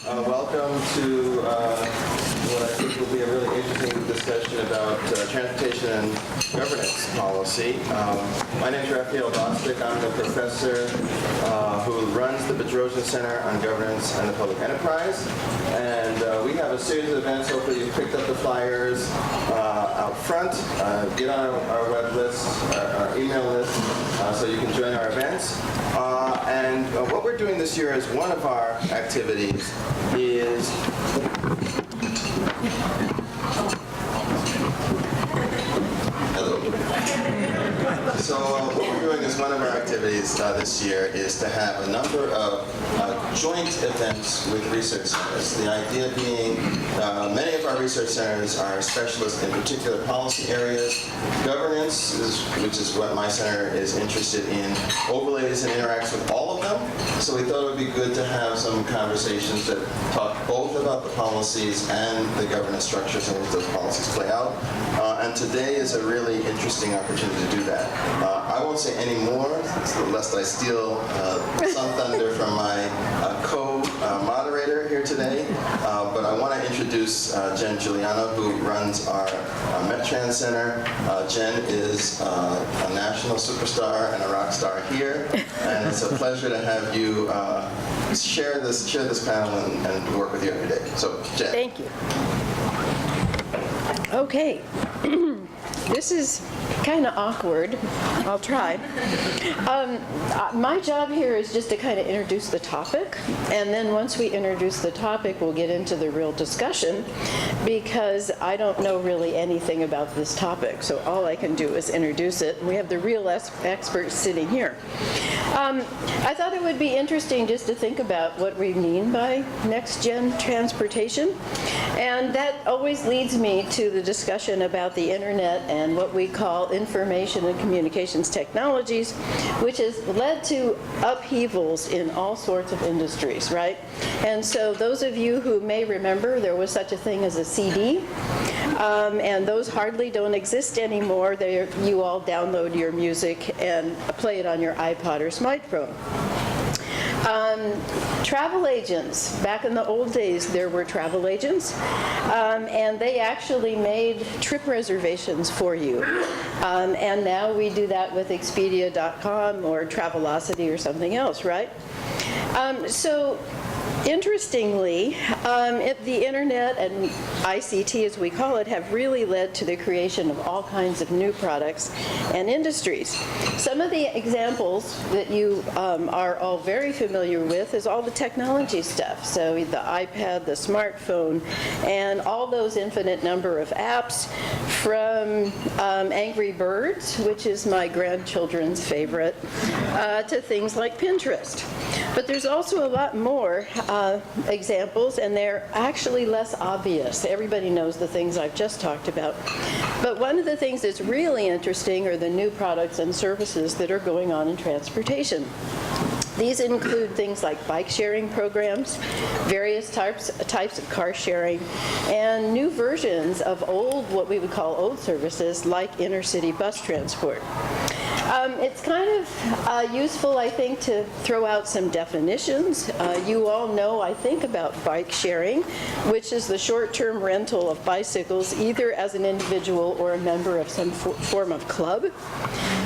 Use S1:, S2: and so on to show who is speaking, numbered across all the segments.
S1: Welcome to what I think will be a really interesting discussion about transportation and governance policy. My name is Raphael Bostic. I'm the professor who runs the Bedrosian Center on Governance and the Public Enterprise. And we have a series of events. Hopefully you've picked up the flyers out front. Get on our web list, our email list, so you can join our events. And what we're doing this year is one of our activities is So what we're doing is one of our activities this year is to have a number of joint events with research centers. The idea being many of our research centers are specialists in particular policy areas. Governance, which is what my center is interested in, overlays and interacts with all of them. So we thought it would be good to have some conversations that talk both about the policies and the governance structures in which those policies play out. And today is a really interesting opportunity to do that. I won't say any more, lest I steal some thunder from my co-moderator here today, but I want to introduce Jen Giuliano, who runs our METRANS Center. Jen is a national superstar and a rock star here, and it's a pleasure to have you share this panel and work with you every day. So, Jen.
S2: Thank you. Okay. This is kind of awkward. I'll try. My job here is just to kind of introduce the topic, and then once we introduce the topic, we'll get into the real discussion, because I don't know really anything about this topic, so all I can do is introduce it. We have the real experts sitting here. I thought it would be interesting just to think about what we mean by next-gen transportation, and that always leads me to the discussion about the internet and what we call information and communications technologies, which has led to upheavals in all sorts of industries, right? And so those of you who may remember, there was such a thing as a CD, and those hardly don't exist anymore. You all download your music and play it on your iPod or smartphone. Travel agents. Back in the old days, there were travel agents, and they actually made trip reservations for you. And now we do that with Expedia.com or Travelocity or something else, right? So interestingly, the internet and ICT, as we call it, have really led to the creation of all kinds of new products and industries. Some of the examples that you are all very familiar with is all the technology stuff. So the iPad, the smartphone, and all those infinite number of apps, from Angry Birds, which is my grandchildren's favorite, to things like Pinterest. But there's also a lot more examples, and they're actually less obvious. Everybody knows the things I've just talked about. But one of the things that's really interesting are the new products and services that are going on in transportation. These include things like bike sharing programs, various types of car sharing, and new versions of what we would call old services like intercity bus transport. It's kind of useful, I think, to throw out some definitions. You all know, I think, about bike sharing, which is the short-term rental of bicycles either as an individual or a member of some form of club.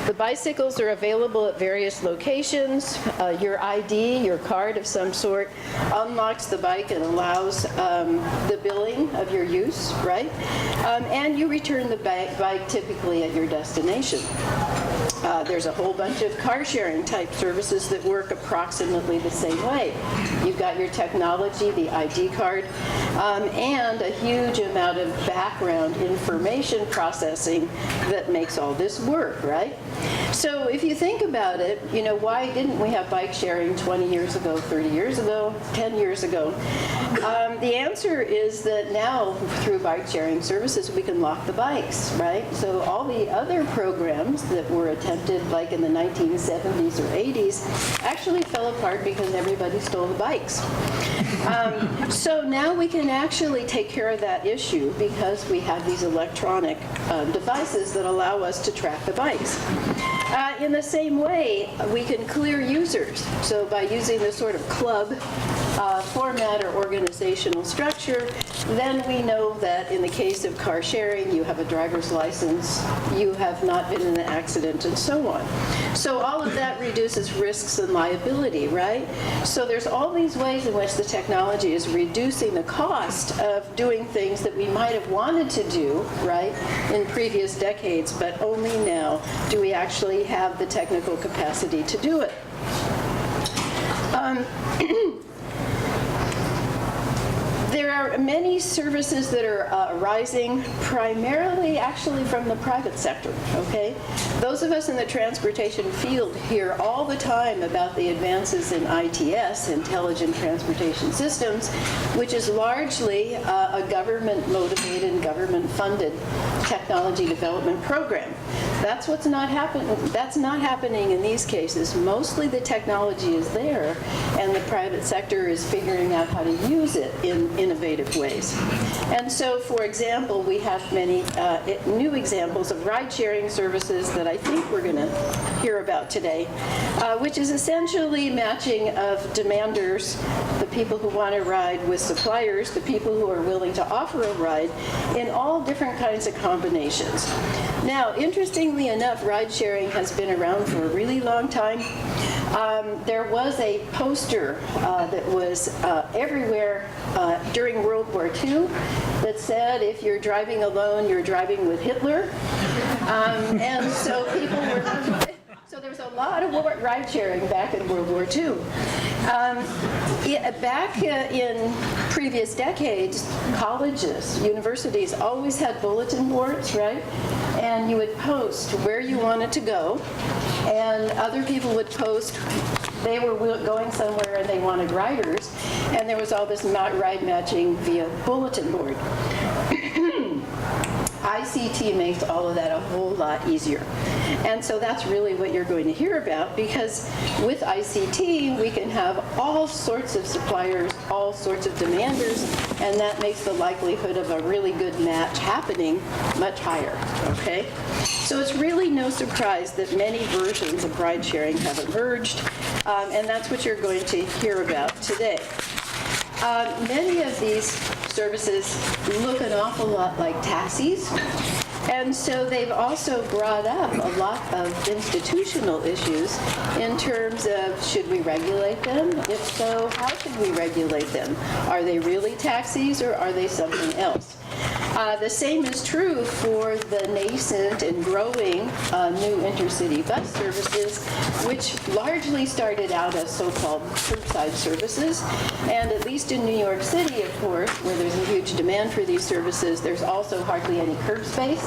S2: The bicycles are available at various locations. Your ID, your card of some sort, unlocks the bike and allows the billing of your use, right? And you return the bike typically at your destination. There's a whole bunch of car sharing type services that work approximately the same way. You've got your technology, the ID card, and a huge amount of background information processing that makes all this work, right? So if you think about it, you know, why didn't we have bike sharing 20 years ago, 30 years ago, 10 years ago? The answer is that now, through bike sharing services, we can lock the bikes, right? So all the other programs that were attempted like in the 1970s or 80s actually fell apart because everybody stole the bikes. So now we can actually take care of that issue because we have these electronic devices that allow us to track the bikes. In the same way, we can clear users. So by using this sort of club format or organizational structure, then we know that in the case of car sharing, you have a driver's license, you have not been in an accident, and so on. So all of that reduces risks and liability, right? So there's all these ways in which the technology is reducing the cost of doing things that we might have wanted to do, right, in previous decades, but only now do we actually have the technical capacity to do it. There are many services that are arising primarily actually from the private sector, okay? Those of us in the transportation field hear all the time about the advances in ITS, Intelligent Transportation Systems, which is largely a government-motivated and government-funded technology development program. That's what's not happening. That's not happening in these cases. Mostly the technology is there, and the private sector is figuring out how to use it in innovative ways. And so, for example, we have many new examples of ride-sharing services that I think we're going to hear about today, which is essentially matching of demanders, the people who want to ride, with suppliers, the people who are willing to offer a ride, in all different kinds of combinations. Now, interestingly enough, ride-sharing has been around for a really long time. There was a poster that was everywhere during World War II that said, if you're driving alone, you're driving with Hitler. And so people were... So there was a lot of ride-sharing back in World War II. Back in previous decades, colleges, universities always had bulletin boards, right? And you would post where you wanted to go, and other people would post they were going somewhere and they wanted riders, and there was all this ride matching via bulletin board. ICT makes all of that a whole lot easier. And so that's really what you're going to hear about, because with ICT, we can have all sorts of suppliers, all sorts of demanders, and that makes the likelihood of a really good match happening much higher, okay? So it's really no surprise that many versions of ride sharing have emerged, and that's what you're going to hear about today. Many of these services look an awful lot like taxis, and so they've also brought up a lot of institutional issues in terms of, should we regulate them? If so, how should we regulate them? Are they really taxis or are they something else? The same is true for the nascent and growing new intercity bus services, which largely started out as so-called curbside services. And at least in New York City, of course, where there's a huge demand for these services, there's also hardly any curb space.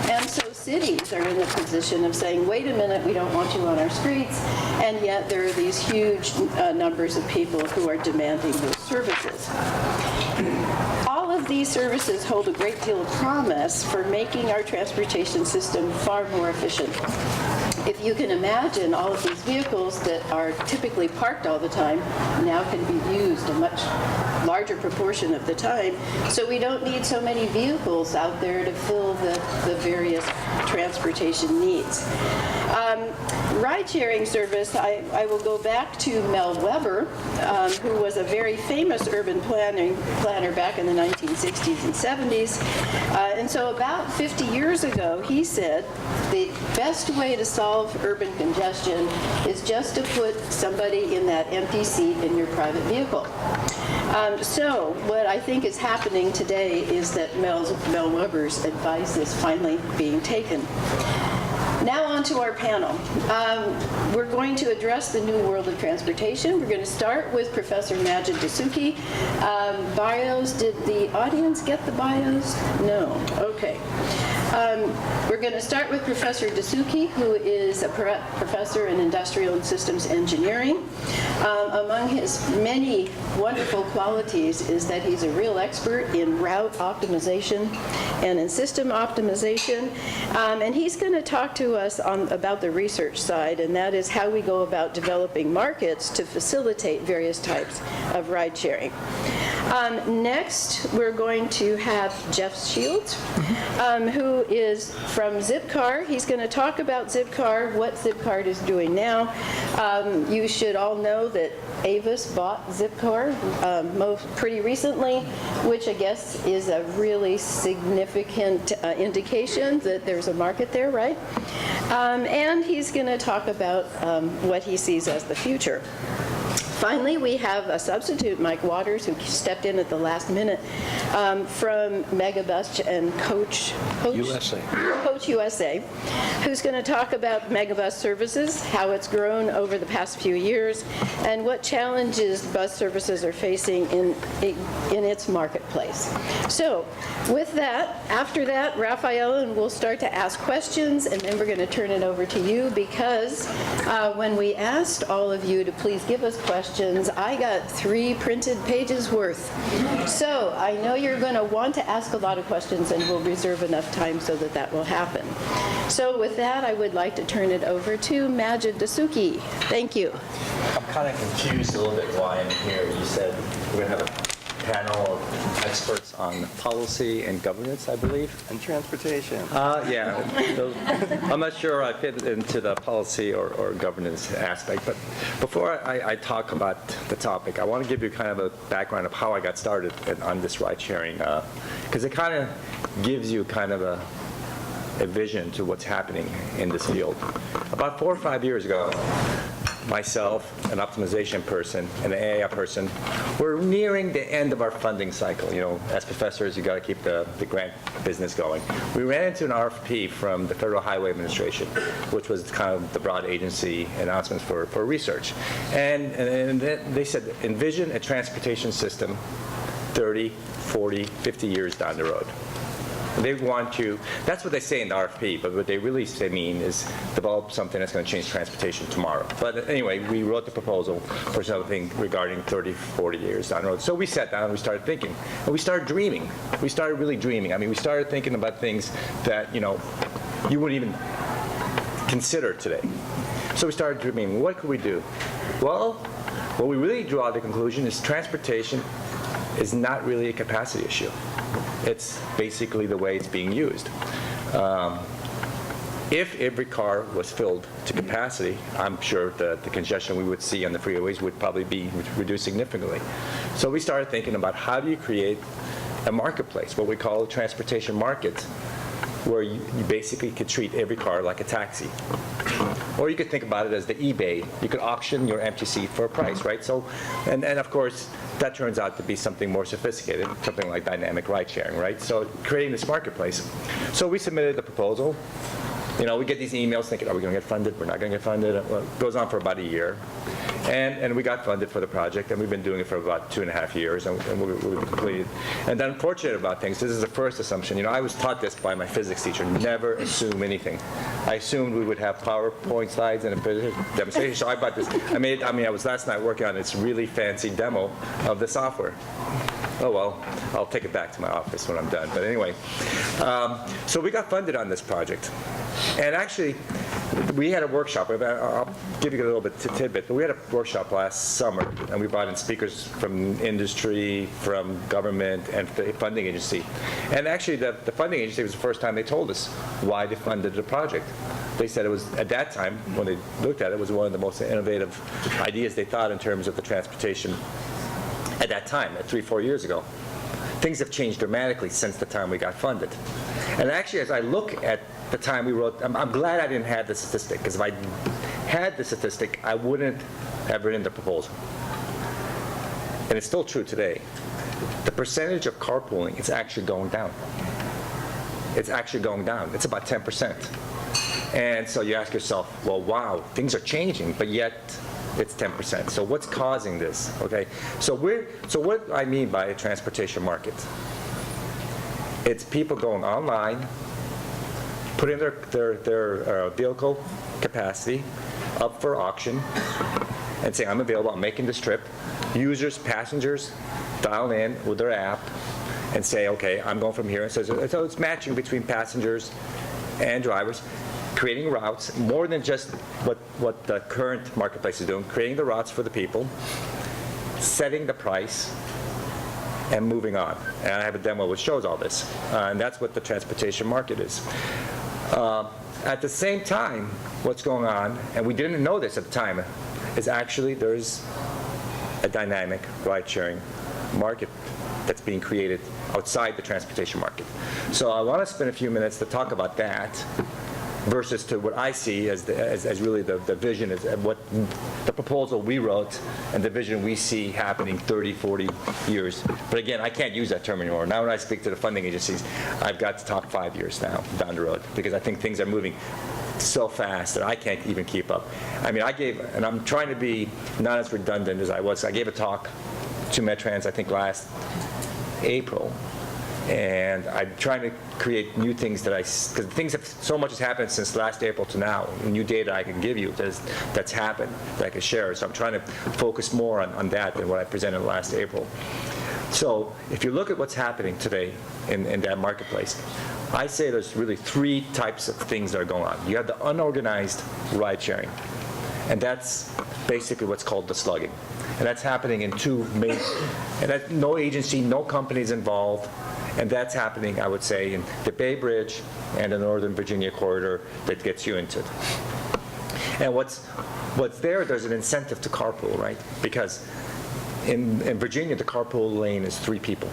S2: And so cities are in the position of saying, wait a minute, we don't want you on our streets. And yet there are these huge numbers of people who are demanding those services. All of these services hold a great deal of promise for making our transportation system far more efficient. If you can imagine, all of these vehicles that are typically parked all the time now can be used a much larger proportion of the time, so we don't need so many vehicles out there to fill the various transportation needs. Ride-sharing service, I will go back to Mel Weber, who was a very famous urban planner back in the 1960s and 70s. And so about 50 years ago, he said the best way to solve urban congestion is just to put somebody in that empty seat in your private vehicle. So what I think is happening today is that Mel Weber's advice is finally being taken. Now on to our panel. We're going to address the new world of transportation. We're going to start with Professor Majid Dessouky. Bios, did the audience get the bios? No, okay. We're going to start with Professor Dessouky, who is a professor in industrial and systems engineering. Among his many wonderful qualities is that he's a real expert in route optimization and in system optimization. And he's going to talk to us about the research side, and that is how we go about developing markets to facilitate various types of ride sharing. Next, we're going to have Jeff Shields, who is from Zipcar. He's going to talk about Zipcar, what Zipcar is doing now. You should all know that Avis bought Zipcar pretty recently, which I guess is a really significant indication that there's a market there, right? And he's going to talk about what he sees as the future. Finally, we have a substitute, Mike Waters, who stepped in at the last minute from Megabus and Coach USA, who's going to talk about Megabus services, how it's grown over the past few years, and what challenges bus services are facing in its marketplace. So, with that, after that, Raphael and we'll start to ask questions, and then we're going to turn it over to you because when we asked all of you to please give us questions, I got 3 printed pages worth. So I know you're going to want to ask a lot of questions, and we'll reserve enough time so that that will happen. So with that, I would like to turn it over to Majid Dessouky. Thank you.
S3: I'm kind of confused a little bit why I'm here. You said we're going to have a panel of experts on policy and governance, I believe.
S4: And transportation.
S3: Yeah. I'm not sure I fit into the policy or governance aspect, but before I talk about the topic, I want to give you kind of a background of how I got started on this ride sharing, because it kind of gives you kind of a vision to what's happening in this field. About 4 or 5 years ago, myself, an optimization person, and an AI person, we're nearing the end of our funding cycle. You know, as professors, you got to keep the grant business going. We ran into an RFP from the Federal Highway Administration, which was kind of the broad agency announcements for research. And they said, envision a transportation system 30, 40, 50 years down the road. They want you, that's what they say in the RFP, but what they really mean is develop something that's going to change transportation tomorrow. But anyway, we wrote the proposal for something regarding 30, 40 years down the road. So we sat down and we started thinking, and we started dreaming. We started really dreaming. I mean, we started thinking about things that, you know, you wouldn't even consider today. So we started dreaming, what could we do? Well, what we really drew out the conclusion is transportation is not really a capacity issue. It's basically the way it's being used. If every car was filled to capacity, I'm sure that the congestion we would see on the freeways would probably be reduced significantly. So we started thinking about how do you create a marketplace, what we call a transportation market, where you basically could treat every car like a taxi. Or you could think about it as the eBay. You could auction your empty seat for a price, right? So, and of course, that turns out to be something more sophisticated, something like dynamic ride sharing, right? So creating this marketplace. So we submitted the proposal. You know, we get these emails thinking, are we going to get funded? We're not going to get funded. Well, it goes on for about a year. And we got funded for the project, and we've been doing it for about 2.5 years, and we've completed. And then unfortunate about things, this is the first assumption. You know, I was taught this by my physics teacher, never assume anything. I assumed we would have PowerPoint slides and a demonstration, so I bought this. I was last night working on this really fancy demo of the software. Oh, well, I'll take it back to my office when I'm done. But anyway, so we got funded on this project. And actually, we had a workshop. I'll give you a little bit tidbit. But we had a workshop last summer, and we brought in speakers from industry, from government, and the funding agency. And actually, the funding agency was the first time they told us why they funded the project. They said it was, at that time, when they looked at it, was one of the most innovative ideas they thought in terms of the transportation at that time, 3-4 years ago. Things have changed dramatically since the time we got funded. And actually, as I look at the time we wrote, I'm glad I didn't have the statistic, because if I had the statistic, I wouldn't have written the proposal. And it's still true today. The percentage of carpooling is actually going down. It's actually going down. It's about 10%. And so you ask yourself, well, wow, things are changing, but yet it's 10%. So what's causing this? Okay. So what I mean by a transportation market? It's people going online, putting their vehicle capacity up for auction, and saying, I'm available, I'm making this trip. Users, passengers, dial in with their app and say, okay, I'm going from here. And so it's matching between passengers and drivers, creating routes, more than just what the current marketplace is doing, creating the routes for the people, setting the price, and moving on. And I have a demo which shows all this. And that's what the transportation market is. At the same time, what's going on, and we didn't know this at the time, is actually there's a dynamic ride-sharing market that's being created outside the transportation market. So I want to spend a few minutes to talk about that versus to what I see as really the vision, is what the proposal we wrote and the vision we see happening 30, 40 years. But again, I can't use that term anymore. Now when I speak to the funding agencies, I've got to talk 5 years now down the road, because I think things are moving so fast that I can't even keep up. I mean, and I'm trying to be not as redundant as I was. I gave a talk to METRANS, I think last April, and I'm trying to create new things because so much has happened since last April to now. New data I can give you that's happened that I can share. So I'm trying to focus more on that than what I presented last April. So if you look at what's happening today in that marketplace, I say there's really 3 types of things that are going on. You have the unorganized ride sharing, and that's basically what's called the slugging. And that's happening in 2 main, and that's no agency, no companies involved. And that's happening, I would say, in the Bay Bridge and the Northern Virginia corridor that gets you into it. And what's there's an incentive to carpool, right? Because in Virginia, the carpool lane is 3 people.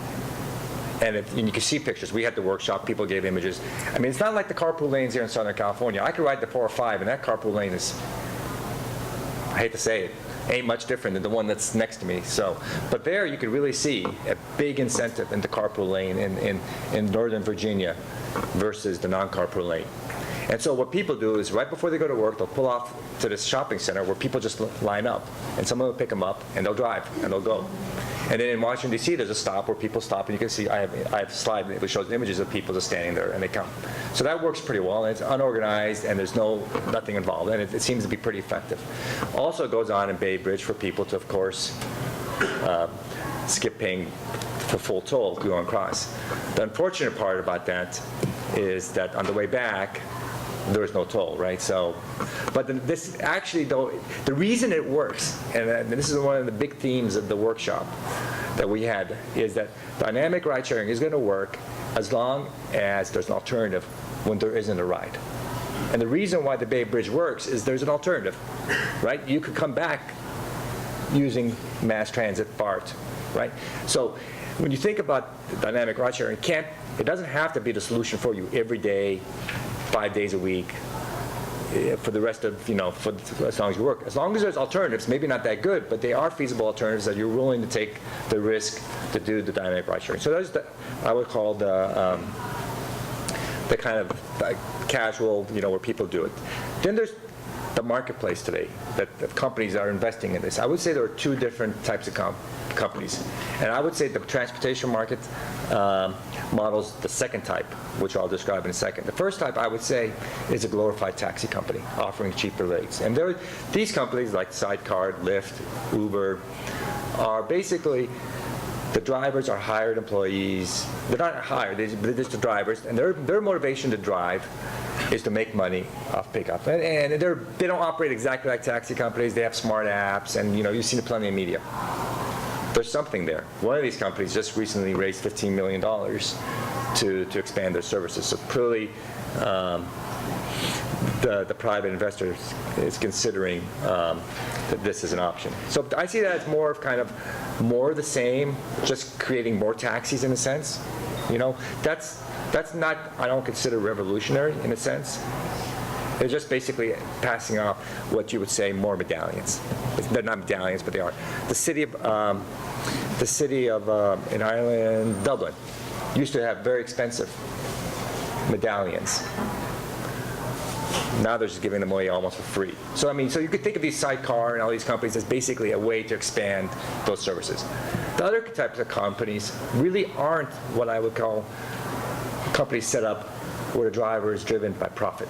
S3: And you can see pictures. We had the workshop. People gave images. I mean, it's not like the carpool lanes here in Southern California. I could ride the 405, and that carpool lane is, I hate to say it, ain't much different than the one that's next to me. So, but there you can really see a big incentive in the carpool lane in Northern Virginia versus the non-carpool lane. And so what people do is right before they go to work, they'll pull off to this shopping center where people just line up, and someone will pick them up, and they'll drive, and they'll go. And then in Washington, D.C., there's a stop where people stop, and you can see I have a slide that shows images of people just standing there, and they come. So that works pretty well, and it's unorganized, and there's nothing involved, and it seems to be pretty effective. Also, it goes on in Bay Bridge for people to, of course, skip paying for full toll to go across. The unfortunate part about that is that on the way back, there is no toll, right? So, but this actually, though, the reason it works, and this is one of the big themes of the workshop that we had, is that dynamic ride sharing is going to work as long as there's an alternative when there isn't a ride. And the reason why the Bay Bridge works is there's an alternative, right? You could come back using mass transit BART, right? So when you think about dynamic ride sharing, it doesn't have to be the solution for you every day, 5 days a week, for the rest of, for as long as you work. As long as there's alternatives, maybe not that good, but they are feasible alternatives that you're willing to take the risk to do the dynamic ride sharing. So those, I would call the kind of casual, where people do it. Then there's the marketplace today, that companies are investing in this. I would say there are 2 different types of companies. And I would say the transportation market models the second type, which I'll describe in a second. The first type, I would say, is a glorified taxi company offering cheaper rates. And these companies like Zipcar, Lyft, Uber, are basically, the drivers are hired employees. They're not hired, they're just the drivers, and their motivation to drive is to make money off pickup. And they don't operate exactly like taxi companies. They have smart apps, and you've seen plenty of media. There's something there. One of these companies just recently raised $15 million to expand their services. So clearly, the private investor is considering that this is an option. So I see that as more of more of the same, just creating more taxis in a sense. That's not, I don't consider revolutionary in a sense. They're just basically passing off what you would say more medallions. They're not medallions, but they are. The city of in Ireland, Dublin, used to have very expensive medallions. Now they're just giving them away almost for free. So so you could think of these Sidecar and all these companies as basically a way to expand those services. The other types of companies really aren't what I would call companies set up where the driver is driven by profit.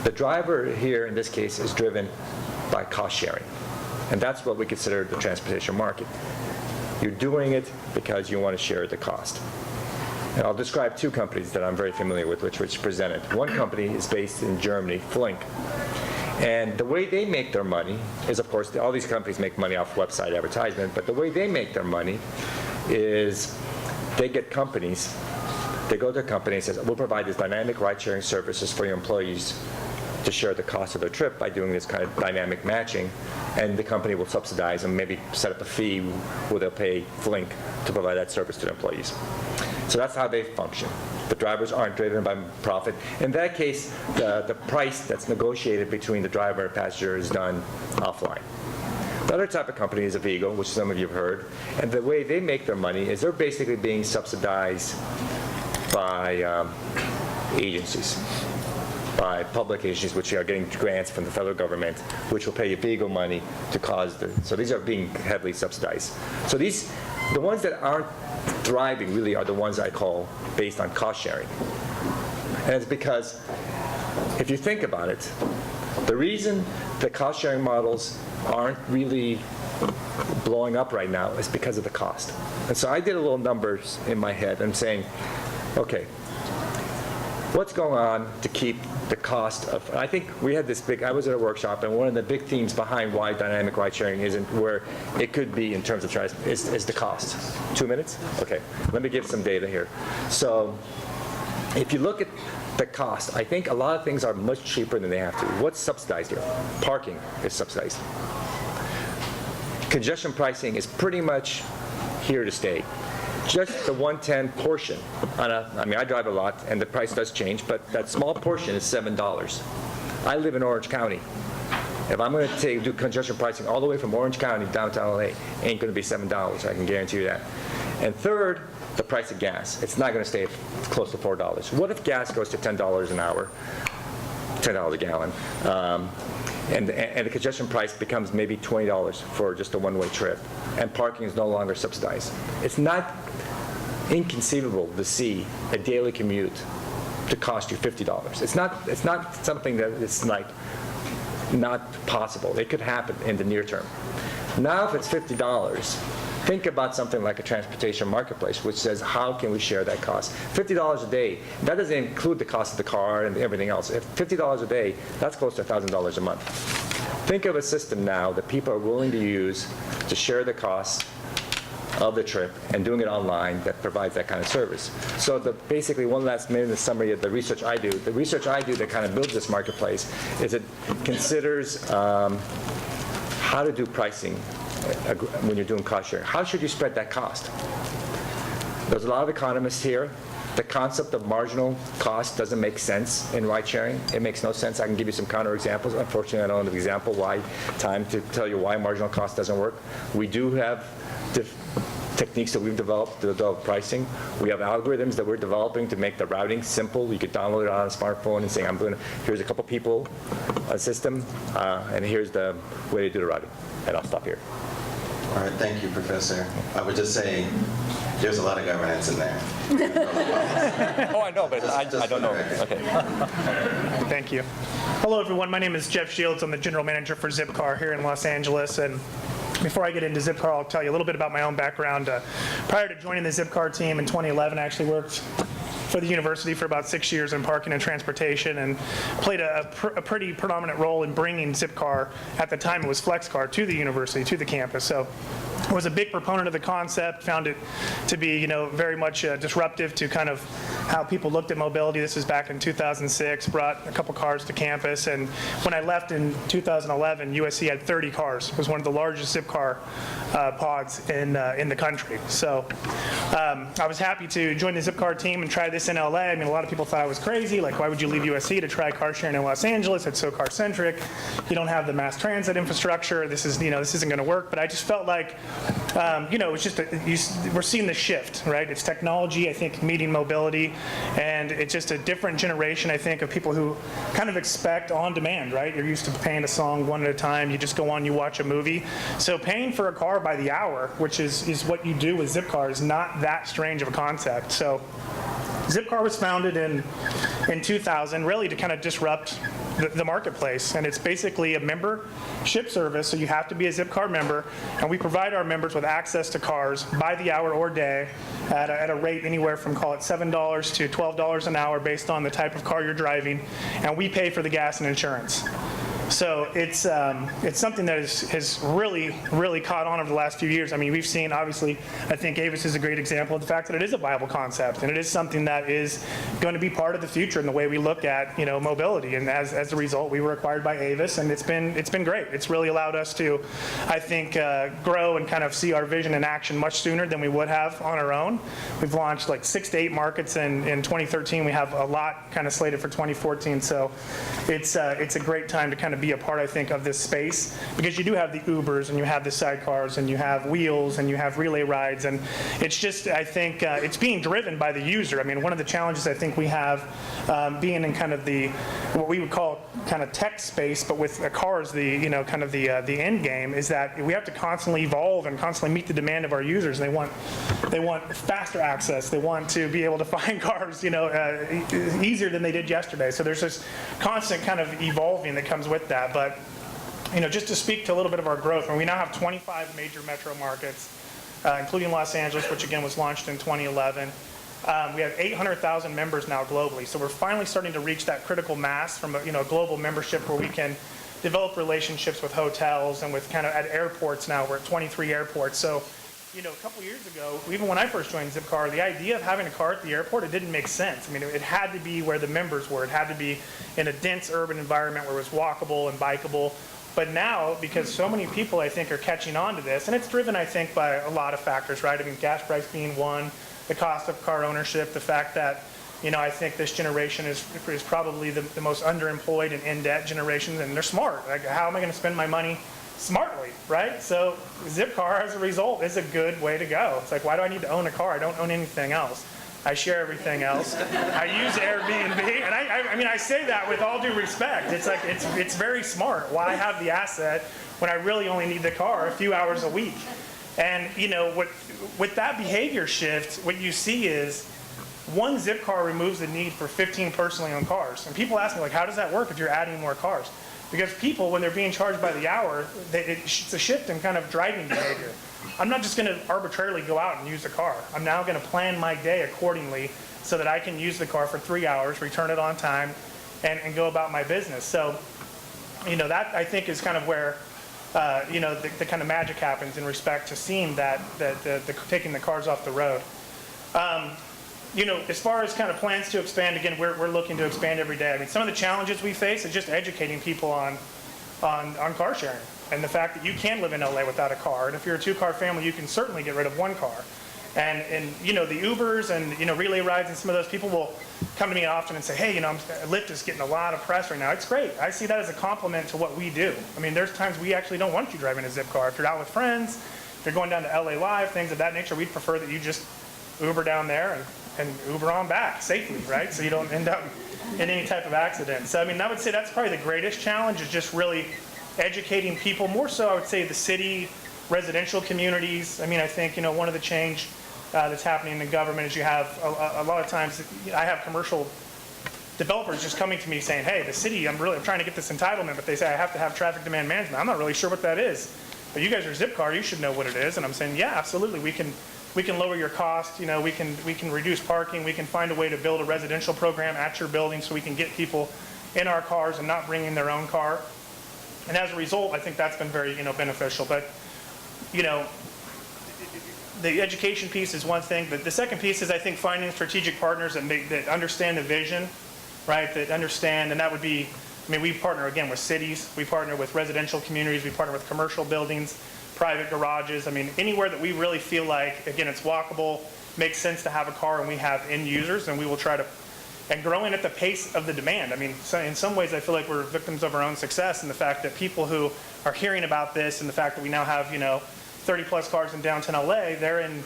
S3: The driver here, in this case, is driven by cost sharing. And that's what we consider the transportation market. You're doing it because you want to share the cost. And I'll describe 2 companies that I'm very familiar with, which presented. One company is based in Germany, Flink. And the way they make their money is, of course, all these companies make money off website advertisement, but the way they make their money is they get companies, they go to a company and says, we'll provide these dynamic ride-sharing services for your employees to share the cost of their trip by doing this kind of dynamic matching, and the company will subsidize and maybe set up a fee where they'll pay Flink to provide that service to their employees. So that's how they function. The drivers aren't driven by profit. In that case, the price that's negotiated between the driver and passenger is done offline. The other type of company is a Vigo, which some of you have heard, and the way they make their money is they're basically being subsidized by agencies, by public agencies, which are getting grants from the federal government, which will pay you Vigo money to cause so these are being heavily subsidized. So the ones that aren't thriving really are the ones I call based on cost sharing. And it's because, if you think about it, the reason the cost sharing models aren't really blowing up right now is because of the cost. And so I did a little numbers in my head. I'm saying, okay, what's going on to keep the cost of, I think we had this big, I was at a workshop, and one of the big themes behind why dynamic ride sharing isn't where it could be in terms of is the cost. 2 minutes? Okay, let me give some data here. So if you look at the cost, I think a lot of things are much cheaper than they have to. What's subsidized here? Parking is subsidized. Congestion pricing is pretty much here to stay. Just the 110 portion I mean, I drive a lot, and the price does change, but that small portion is $7. I live in Orange County. If I'm going to do congestion pricing all the way from Orange County to downtown LA, ain't going to be $7. I can guarantee you that. And third, the price of gas. It's not going to stay close to $4. What if gas goes to $10 an hour, $10 a gallon, and the congestion price becomes maybe $20 for just a one-way trip, and parking is no longer subsidized? It's not inconceivable to see a daily commute to cost you $50. It's not something that is like not possible. It could happen in the near term. Now, if it's $50, think about something like a transportation marketplace, which says, how can we share that cost? $50 a day, that doesn't include the cost of the car and everything else. If $50 a day, that's close to $1,000 a month. Think of a system now that people are willing to use to share the costs of the trip and doing it online that provides that kind of service. So basically, one last minute summary of the research I do. The research I do that kind of builds this marketplace is it considers how to do pricing when you're doing cost sharing. How should you spread that cost? There's a lot of economists here. The concept of marginal cost doesn't make sense in ride sharing. It makes no sense. I can give you some counter examples. Unfortunately, I don't have an example time to tell you why marginal cost doesn't work. We do have techniques that we've developed to develop pricing. We have algorithms that we're developing to make the routing simple. You could download it on a smartphone and say, here's a couple people, a system, and here's the way to do the routing. And I'll stop here.
S1: All right, thank you, Professor. I would just say, there's a lot of governance in there.
S3: Oh, I know, but I don't know. Okay.
S4: Thank you. Hello, everyone. My name is Jeff Shields. I'm the general manager for Zipcar here in Los Angeles. And before I get into Zipcar, I'll tell you a little bit about my own background. Prior to joining the Zipcar team in 2011, I actually worked for the university for about 6 years in parking and transportation, and played a pretty predominant role in bringing Zipcar, at the time it was FlexCar, to the university, to the campus. So I was a big proponent of the concept, found it to be, very much disruptive to kind of how people looked at mobility. This was back in 2006, brought a couple cars to campus, and when I left in 2011, USC had 30 cars. It was one of the largest Zipcar pods in the country. So I was happy to join the Zipcar team and try this in LA. I mean, a lot of people thought I was crazy, like, why would you leave USC to try car sharing in Los Angeles? It's so car-centric. You don't have the mass transit infrastructure. This isn't going to work. But I just felt like, it's just we're seeing the shift, right? It's technology, I think, meeting mobility, and it's just a different generation, I think, of people who kind of expect on demand, right? You're used to paying a song one at a time. You just go on, you watch a movie. So paying for a car by the hour, which is what you do with Zipcar, is not that strange of a concept. So Zipcar was founded in 2000, really to kind of disrupt the marketplace, and it's basically a membership service, so you have to be a Zipcar member, and we provide our members with access to cars by the hour or day at a rate anywhere from, call it $7 to $12 an hour based on the type of car you're driving, and we pay for the gas and insurance. So it's something that has really caught on over the last few years. I mean, we've seen, obviously, I think Avis is a great example of the fact that it is a viable concept, and it is something that is going to be part of the future in the way we look at, mobility. And as a result, we were acquired by Avis, and it's been great. It's really allowed us to, I think, grow and kind of see our vision in action much sooner than we would have on our own. We've launched like 6 to 8 markets in 2013. We have a lot kind of slated for 2014. So it's a great time to kind of be a part, I think, of this space, because you do have the Ubers and you have the sidecars and you have wheels and you have relay rides, and it's just, I think, it's being driven by the user. I mean, one of the challenges I think we have being in kind of what we would call kind of tech space, but with cars, kind of the end game, is that we have to constantly evolve and constantly meet the demand of our users. And they want faster access. They want to be able to find cars, easier than they did yesterday. So there's this constant kind of evolving that comes with that. But just to speak to a little bit of our growth, we now have 25 major metro markets, including Los Angeles, which again was launched in 2011. We have 800,000 members now globally. So we're finally starting to reach that critical mass from a global membership where we can develop relationships with hotels and with kind of at airports now. We're at 23 airports. So a couple years ago, even when I first joined Zipcar, the idea of having a car at the airport, it didn't make sense. I mean, it had to be where the members were. It had to be in a dense urban environment where it was walkable and bikeable. But now, because so many people, I think, are catching on to this, and it's driven, I think, by a lot of factors, right? I mean, gas price being one, the cost of car ownership, the fact that, I think this generation is probably the most underemployed and in-debt generation, and they're smart. Like, how am I going to spend my money smartly, right? So Zipcar, as a result, is a good way to go. It's like, why do I need to own a car? I don't own anything else. I share everything else. I use Airbnb, and I mean, I say that with all due respect. It's like, it's very smart. Why have the asset when I really only need the car a few hours a week? And, with that behavior shift, what you see is one Zipcar removes the need for 15 personally owned cars. And people ask me, like, how does that work if you're adding more cars? Because people, when they're being charged by the hour, it's a shift in kind of driving behavior. I'm not just going to arbitrarily go out and use the car. I'm now going to plan my day accordingly so that I can use the car for 3 hours, return it on time, and go about my business. So, that I think is kind of where, the kind of magic happens in respect to seeing that taking the cars off the road. As far as kind of plans to expand, again, we're looking to expand every day. I mean, some of the challenges we face is just educating people on car sharing and the fact that you can live in LA without a car. And if you're a 2-car family, you can certainly get rid of 1 car. And the Ubers and, relay rides and some of those people will come to me often and say, hey, Lyft is getting a lot of press right now. It's great. I see that as a compliment to what we do. I mean, there's times we actually don't want you driving a Zipcar. If you're out with friends, if you're going down to LA Live, things of that nature, we'd prefer that you just Uber down there and Uber on back safely, right? So you don't end up in any type of accident. So, I mean, I would say that's probably the greatest challenge, is just really educating people. More so, I would say, the city, residential communities. I mean, I think, one of the change that's happening in the government is you have a lot of times, I have commercial developers just coming to me saying, hey, the city, I'm trying to get this entitlement, but they say I have to have traffic demand management. I'm not really sure what that is. But you guys are Zipcar, you should know what it is. And I'm saying, yeah, absolutely. We can lower your cost. We can reduce parking. We can find a way to build a residential program at your building so we can get people in our cars and not bring in their own car. And as a result, I think that's been very, beneficial. But, the education piece is one thing. But the second piece is, I think, finding strategic partners that understand the vision, right? That understand, and that would be, we partner, again, with cities. We partner with residential communities. We partner with commercial buildings, private garages. I mean, anywhere that we really feel like, again, it's walkable, makes sense to have a car, and we have end users, and we will try to, and growing at the pace of the demand. I mean, so in some ways, I feel like we're victims of our own success, and the fact that people who are hearing about this, and the fact that we now have, 30 plus cars in downtown LA, they're in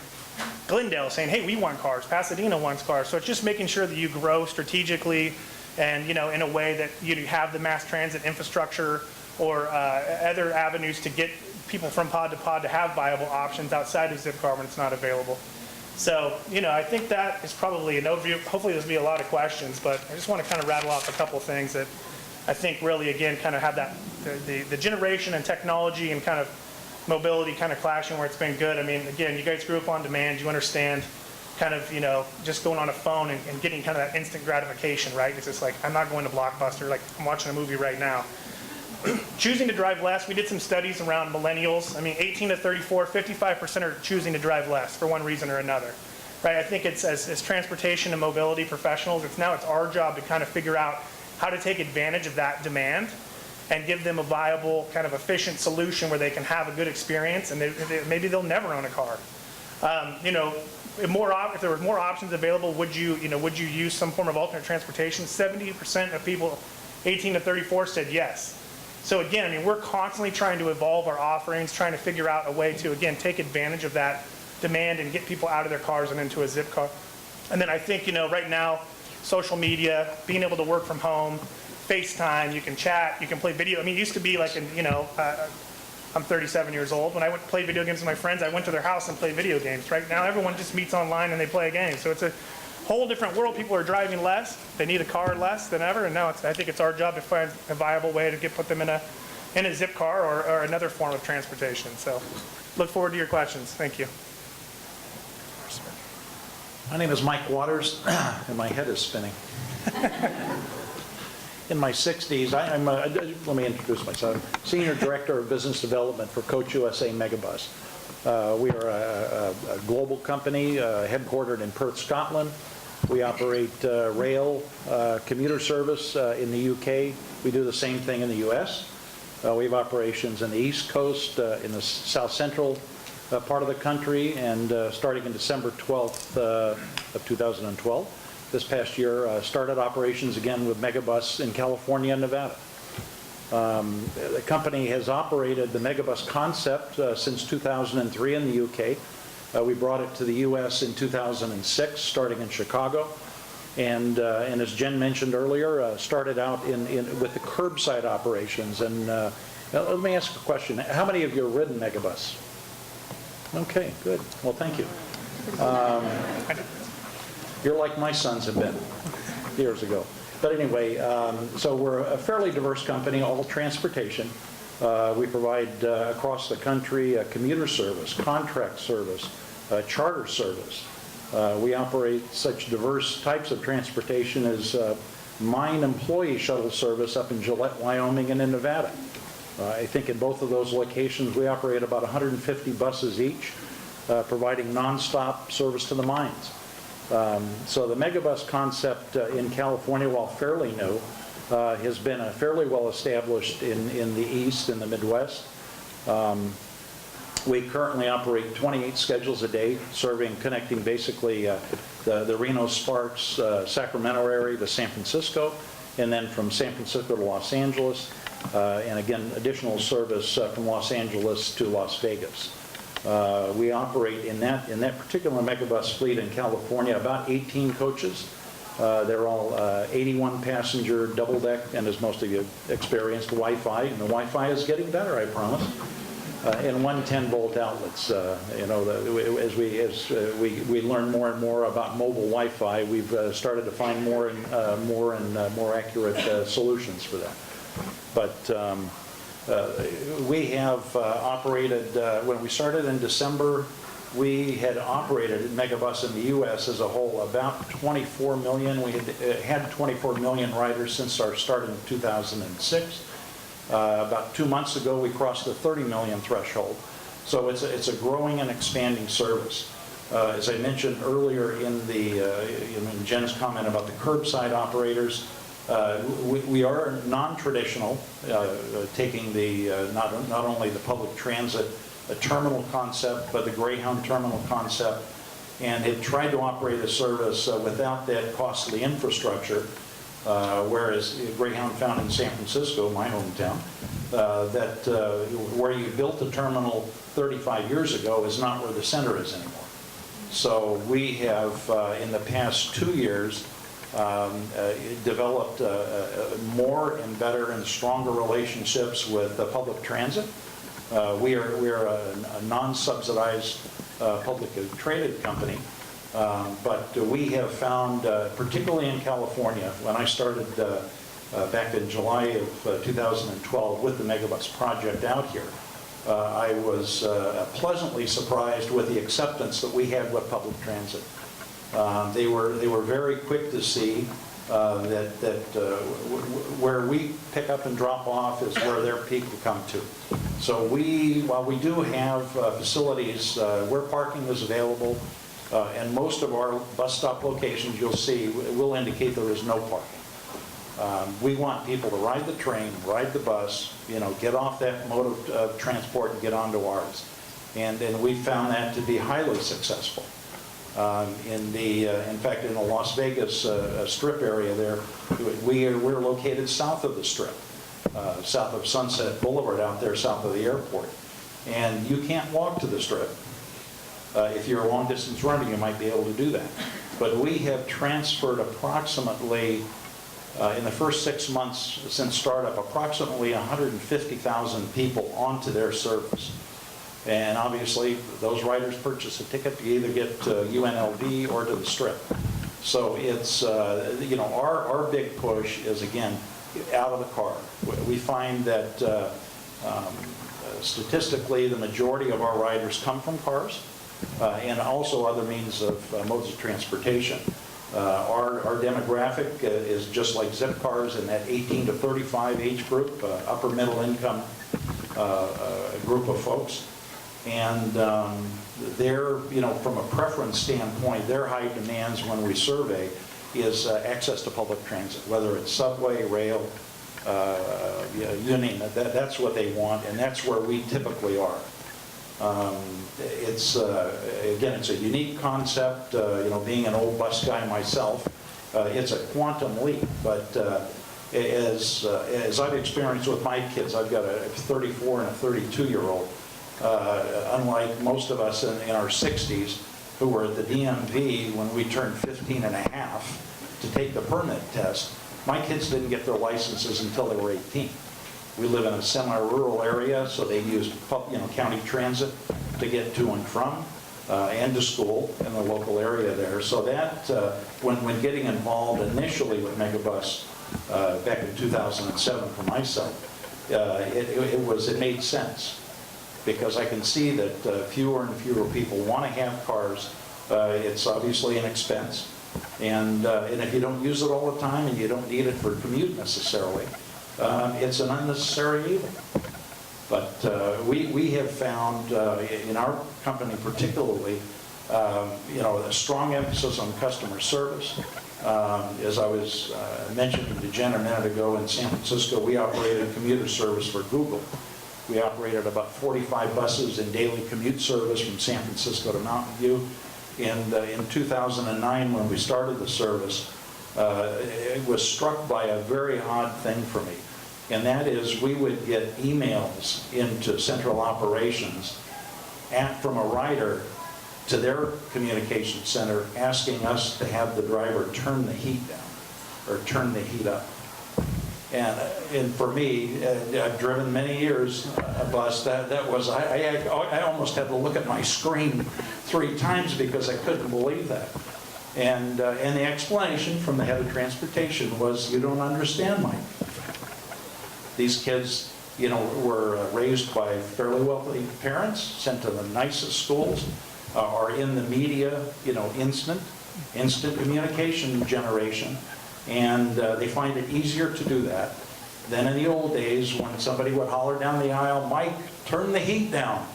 S4: Glendale saying, hey, we want cars. Pasadena wants cars. So it's just making sure that you grow strategically and, in a way that you have the mass transit infrastructure or other avenues to get people from pod to have viable options outside of Zipcar when it's not available. So, I think that is probably an overview. Hopefully there's going to be a lot of questions, but I just want to kind of rattle off a couple of things that I think really, again, kind of have that, the generation and technology and kind of mobility kind of clashing where it's been good. I mean, again, you guys grew up on demand. You understand kind of, just going on a phone and getting kind of that instant gratification, right? It's just like, I'm not going to Blockbuster. Like, I'm watching a movie right now. choosing to drive less, we did some studies around millennials. I mean, 18 to 34, 55% are choosing to drive less for one reason or another. Right? I think it's as transportation and mobility professionals, it's our job to kind of figure out how to take advantage of that demand and give them a viable, kind of efficient solution where they can have a good experience, and maybe they'll never own a car. If there were more options available, would you use some form of alternate transportation? 70% of people 18 to 34 said yes. So again, I mean, we're constantly trying to evolve our offerings, trying to figure out a way to, again, take advantage of that demand and get people out of their cars and into a Zipcar. And then I think, right now, social media, being able to work from home, FaceTime, you can chat, you can play video. I mean, it used to be like, I'm 37 years old. When I went to play video games with my friends, I went to their house and played video games. Right now, everyone just meets online and they play a game. So it's a whole different world. People are driving less. They need a car less than ever. And now I think it's our job to find a viable way to put them in a Zipcar or another form of transportation. So look forward to your questions. Thank you.
S5: My name is Mike Waters, and my head is spinning. In my 60s, let me introduce myself. Senior Director of Business Development for Coach USA Megabus. We are a global company headquartered in Perth, Scotland. We operate rail commuter service in the UK. We do the same thing in the US. We have operations in the East Coast, in the South Central part of the country, and starting in December 12th of 2012. This past year, started operations again with Megabus in California and Nevada. The company has operated the Megabus concept since 2003 in the UK. We brought it to the US in 2006, starting in Chicago. And as Jen mentioned earlier, started out with the curbside operations. And let me ask a question. How many of you have ridden Megabus? Okay, good. Well, thank you. You're like my sons have been years ago. But anyway, so we're a fairly diverse company, all transportation. We provide across the country commuter service, contract service, charter service. We operate such diverse types of transportation as mine employee shuttle service up in Gillette, Wyoming, and in Nevada. I think in both of those locations we operate about 150 buses each, providing nonstop service to the mines. So the Megabus concept in California, while fairly new, has been fairly well established in the East and the Midwest. We currently operate 28 schedules a day, connecting basically the Reno, Sparks, Sacramento area to San Francisco, and then from San Francisco to Los Angeles, and again, additional service from Los Angeles to Las Vegas. We operate in that particular Megabus fleet in California about 18 coaches. They're all 81 passenger double deck, and as most of you experienced, Wi-Fi, and the Wi-Fi is getting better, I promise. And 110 volt outlets. As we learn more and more about mobile Wi-Fi, we've started to find more accurate solutions for that. But we have operated, when we started in December, we had operated Megabus in the U.S. as a whole about 24 million. We had 24 million riders since our start in 2006. About 2 months ago, we crossed the 30 million threshold. So it's a growing and expanding service. As I mentioned earlier in Jen's comment about the curbside operators, we are non-traditional, taking not only the public transit terminal concept, but the Greyhound terminal concept, and have tried to operate a service without that costly infrastructure, whereas Greyhound found in San Francisco, my hometown, where you built the terminal 35 years ago is not where the center is anymore. So we have, in the past 2 years, developed more and better and stronger relationships with public transit. We are a non-subsidized publicly traded company, but we have found, particularly in California, when I started back in July of 2012 with the Megabus project out here, I was pleasantly surprised with the acceptance that we had with public transit. They were very quick to see where we pick up and drop off is where their peak will come to. So while we do have facilities where parking is available, and most of our bus stop locations, you'll see, will indicate there is no parking. We want people to ride the train, ride the bus, get off that mode of transport and get onto ours. And we found that to be highly successful. In fact, in the Las Vegas Strip area there, we're located south of the Strip, south of Sunset Boulevard out there, south of the airport. And you can't walk to the Strip. If you're a long-distance runner, you might be able to do that. But we have transferred approximately, in the first 6 months since startup, approximately 150,000 people onto their service. And obviously, those riders purchase a ticket to either get to UNLV or to the Strip. So it's, our big push is, again, out of the car. We find that statistically, the majority of our riders come from cars and also other means of modes of transportation. Our demographic is just like Zipcar's in that 18 to 35 age group, upper middle income group of folks. And they're, from a preference standpoint, their high demands when we survey is access to public transit, whether it's subway, rail, you name it. That's what they want, and that's where we typically are. It's a unique concept. Being an old bus guy myself, it's a quantum leap. But as I've experienced with my kids, I've got a 34 and a 32-year-old. Unlike most of us in our 60s who were at the DMV when we turned 15 and a half to take the permit test, my kids didn't get their licenses until they were 18. We live in a semi-rural area, so they use county transit to get to and from and to school in the local area there. So that, when getting involved initially with Megabus back in 2007 for myself, it made sense. Because I can see that fewer and fewer people want to have cars. It's obviously an expense. And if you don't use it all the time and you don't need it for commute necessarily, it's an unnecessary evil. But we have found, in our company particularly, a strong emphasis on customer service. As I was mentioning to Jen a minute ago, in San Francisco, we operated commuter service for Google. We operated about 45 buses in daily commute service from San Francisco to Mountain View. And in 2009, when we started the service, it was struck by a very odd thing for me. And that is, we would get emails into central operations from a rider to their communication center asking us to have the driver turn the heat down or turn the heat up. And for me, I've driven many years a bus. That was, I almost had to look at my screen 3 times because I couldn't believe that. And the explanation from the head of transportation was, you don't understand, Mike. These kids, were raised by fairly wealthy parents, sent to the nicest schools, are in the media, instant communication generation. And they find it easier to do that than in the old days when somebody would holler down the aisle, Mike, turn the heat down.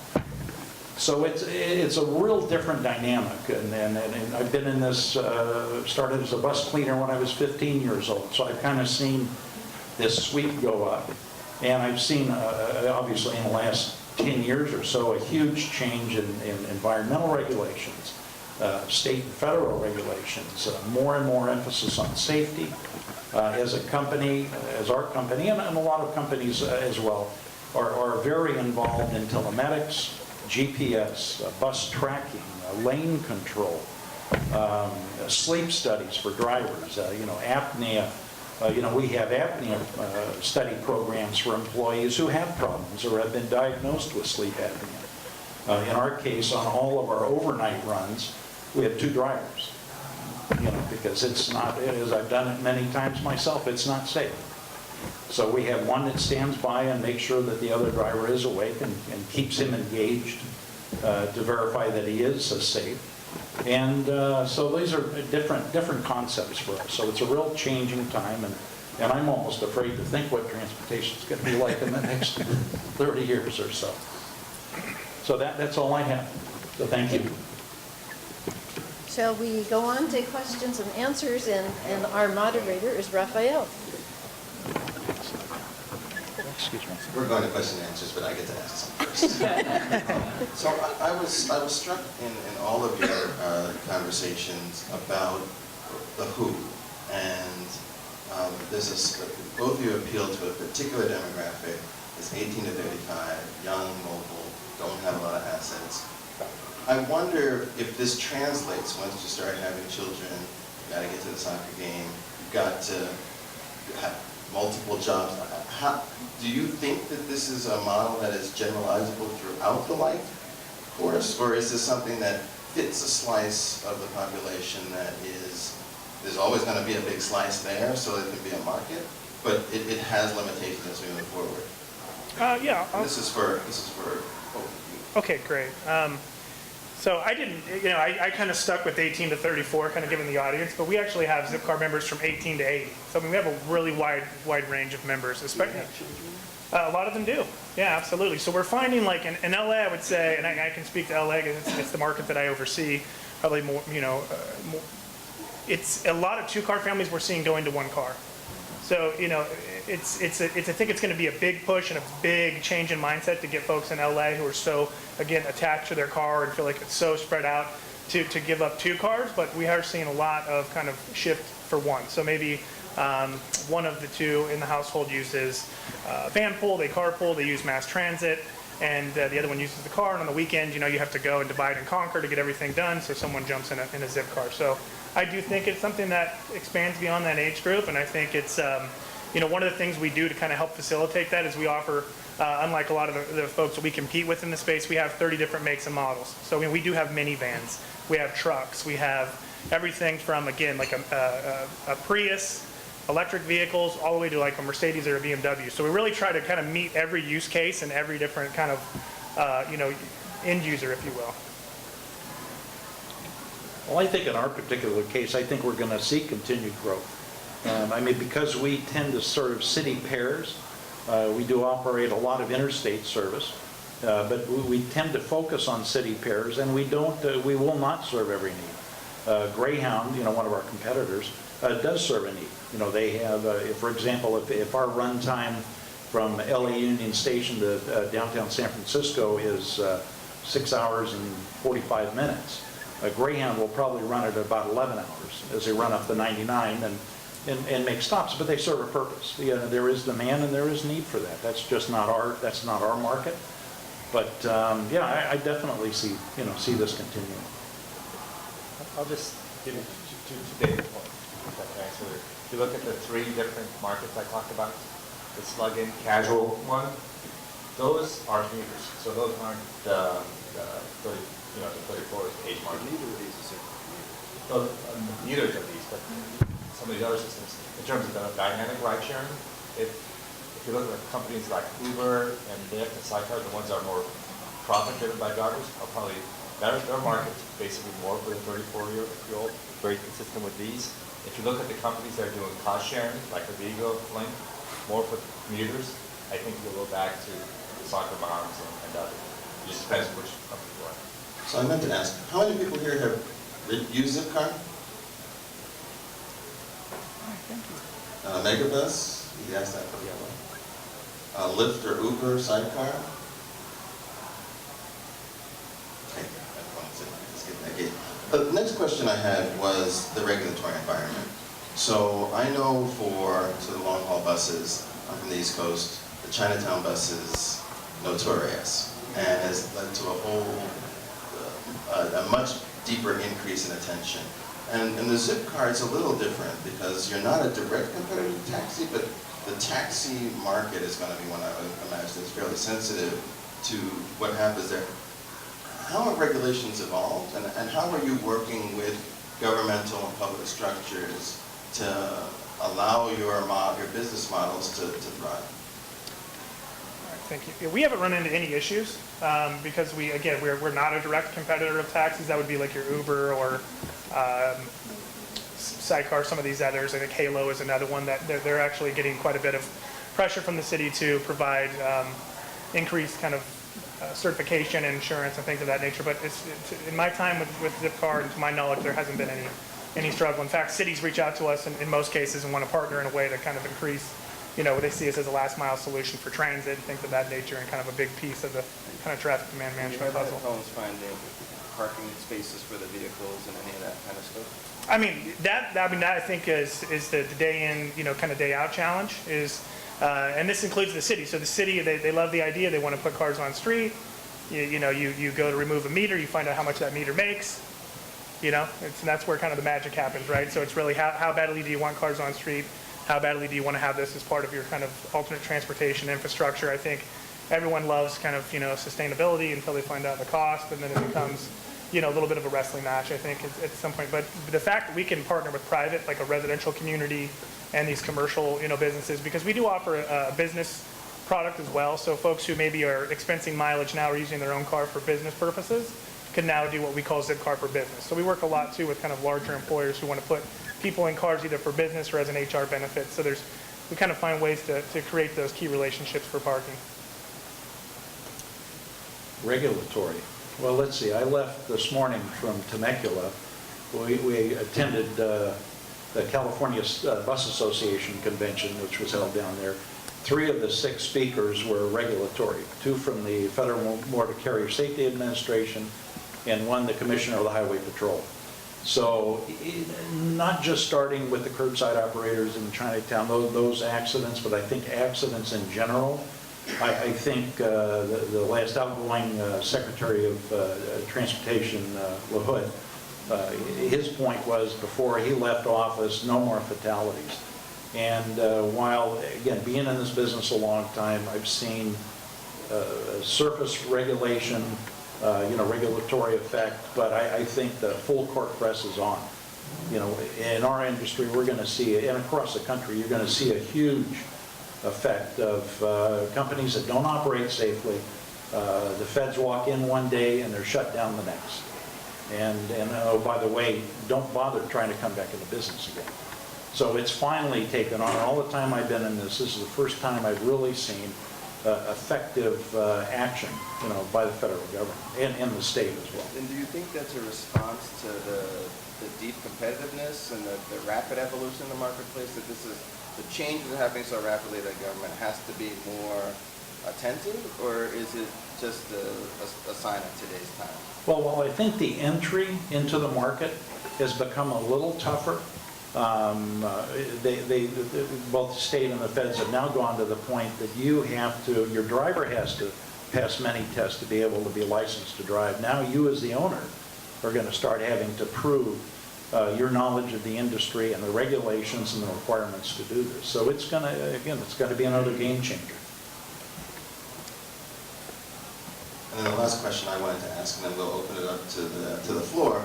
S5: So it's a real different dynamic. And I've been in this, started as a bus cleaner when I was 15 years old. So I've kind of seen this sweep go up. And I've seen, obviously in the last 10 years or so, a huge change in environmental regulations. State and federal regulations, more and more emphasis on safety. As a company, as our company, and a lot of companies as well, are very involved in telematics, GPS, bus tracking, lane control, sleep studies for drivers, apnea. We have apnea study programs for employees who have problems or have been diagnosed with sleep apnea. In our case, on all of our overnight runs, we have 2 drivers, because it's not, as I've done it many times myself, it's not safe. So we have one that stands by and makes sure that the other driver is awake and keeps him engaged to verify that he is safe. And so these are different concepts for us. So it's a real changing time, and I'm almost afraid to think what transportation is going to be like in the next 30 years or so. So that's all I have. So thank you.
S2: Shall we go on to questions and answers? And our moderator is Raphael.
S5: Excuse me.
S1: We're going to question and answers, but I get to ask some first. So I was struck in all of your conversations about the who, and both of you appeal to a particular demographic. It's 18 to 35, young, mobile, don't have a lot of assets. I wonder if this translates once you start having children. You got to get to the soccer game. You've got to have multiple jobs. Do you think that this is a model that is generalizable throughout the life course, or is this something that fits a slice of the population that there's always going to be a big slice there, so it can be a market, but it has limitations as we move forward?
S4: Yeah.
S1: This is for both of you.
S4: Okay, great. So I didn't, I kind of stuck with 18 to 34, kind of given the audience, but we actually have Zipcar members from 18 to 80. So I mean, we have a really wide range of members. Especially, a lot of them do. Yeah, absolutely. So we're finding, like in LA, I would say, and I can speak to LA because it's the market that I oversee. Probably more, it's a lot of two-car families we're seeing going to one car. So, I think it's going to be a big push and a big change in mindset to get folks in LA who are so, again, attached to their car and feel like it's so spread out to give up two cars. But we are seeing a lot of kind of shift for one. So maybe one of the two in the household uses van pool, they carpool, they use mass transit, and the other one uses the car. And on the weekend, you have to go and divide and conquer to get everything done. So someone jumps in a Zipcar. So I do think it's something that expands beyond that age group, and I think it's one of the things we do to kind of help facilitate that is we offer, unlike a lot of the folks that we compete with in the space, we have 30 different makes and models. So we do have minivans, we have trucks, we have everything from, again, like a Prius, electric vehicles, all the way to like a Mercedes or a BMW. So we really try to kind of meet every use case and every different kind of end user, if you will.
S5: Well, I think in our particular case, I think we're going to see continued growth. Because we tend to serve city pairs, we do operate a lot of interstate service, but we tend to focus on city pairs, and we will not serve every need. Greyhound, one of our competitors, does serve a need. They have, for example, if our run time from LA Union Station to downtown San Francisco is 6 hours and 45 minutes, a Greyhound will probably run it at about 11 hours as they run up the 99 and make stops, but they serve a purpose. There is demand and there is need for that. That's just not our market. But I definitely see this continuing.
S3: I'll just give you two data points. If you look at the three different markets I talked about, the slug-in casual one, those are meters. So those aren't the 34 age market. Neither of these, but some of the other systems. In terms of the dynamic ride sharing, if you look at companies like Uber and Lyft and Zipcar, the ones that are more profit-driven by drivers, are probably their market's basically more for the 34-year-old, very consistent with these. If you look at the companies that are doing cost sharing, like the Vigo Link, more for commuters, I think you'll go back to soccer moms and others. It just depends which company you are.
S1: So I meant to ask, how many people here have used Zipcar? Megabus? You asked that for the other one. Lyft or Uber, Sidecar? The next question I had was the regulatory environment. So I know for the long haul buses from the East Coast, the Chinatown bus is notorious and has led to a much deeper increase in attention. And the Zipcar is a little different because you're not a direct competitor to taxi, but the taxi market is going to be one I would imagine is fairly sensitive to what happens there. How have regulations evolved, and how are you working with governmental and public structures to allow your business models to thrive?
S4: Thank you. Yeah, we haven't run into any issues because we're not a direct competitor of taxis. That would be like your Uber or Sidecar, some of these others. I think Halo is another one that they're actually getting quite a bit of pressure from the city to provide increased kind of certification and insurance and things of that nature. But in my time with Zipcar, and to my knowledge, there hasn't been any struggle. In fact, cities reach out to us in most cases and want to partner in a way to kind of increase, they see us as a last mile solution for transit and things of that nature, and kind of a big piece of the kind of traffic demand management puzzle.
S1: Homes finding parking spaces for the vehicles and any of that kind of stuff?
S4: I mean, that I think is the day in, kind of day out challenge is, and this includes the city. So the city, they love the idea. They want to put cars on street. You go to remove a meter, you find out how much that meter makes. That's where kind of the magic happens, right? So it's really how badly do you want cars on street? How badly do you want to have this as part of your kind of alternate transportation infrastructure? I think everyone loves kind of, sustainability until they find out the cost, and then it becomes, a little bit of a wrestling match, I think, at some point. But the fact that we can partner with private, like a residential community and these commercial, businesses, because we do offer a business product as well. So folks who maybe are expensing mileage now or using their own car for business purposes can now do what we call Zipcar for business. So we work a lot too with kind of larger employers who want to put people in cars either for business or as an HR benefit. So we kind of find ways to create those key relationships for parking.
S5: Regulatory. Well, let's see. I left this morning from Temecula. We attended the California Bus Association convention, which was held down there. 3 of the 6 speakers were regulatory. 2 from the Federal Motor Carrier Safety Administration, and 1 the Commissioner of the Highway Patrol. So not just starting with the curbside operators in Chinatown, those accidents, but I think accidents in general. I think the last outgoing Secretary of Transportation, LaHood, his point was before he left office, no more fatalities. And while, again, being in this business a long time, I've seen surface regulation, regulatory effect, but I think the full court press is on. In our industry, we're going to see, and across the country, you're going to see a huge effect of companies that don't operate safely. The feds walk in one day and they're shut down the next. And oh, by the way, don't bother trying to come back into business again. So it's finally taken on. All the time I've been in this is the first time I've really seen effective action, by the federal government and the state as well.
S1: And do you think that's a response to the deep competitiveness and the rapid evolution in the marketplace, that this is the change is happening so rapidly that government has to be more attentive, or is it just a sign of today's time?
S5: Well, while I think the entry into the market has become a little tougher, both the state and the feds have now gone to the point that your driver has to pass many tests to be able to be licensed to drive. Now you as the owner are going to start having to prove your knowledge of the industry and the regulations and the requirements to do this. So it's going to be another game changer.
S1: And then the last question I wanted to ask, and then we'll open it up to the floor,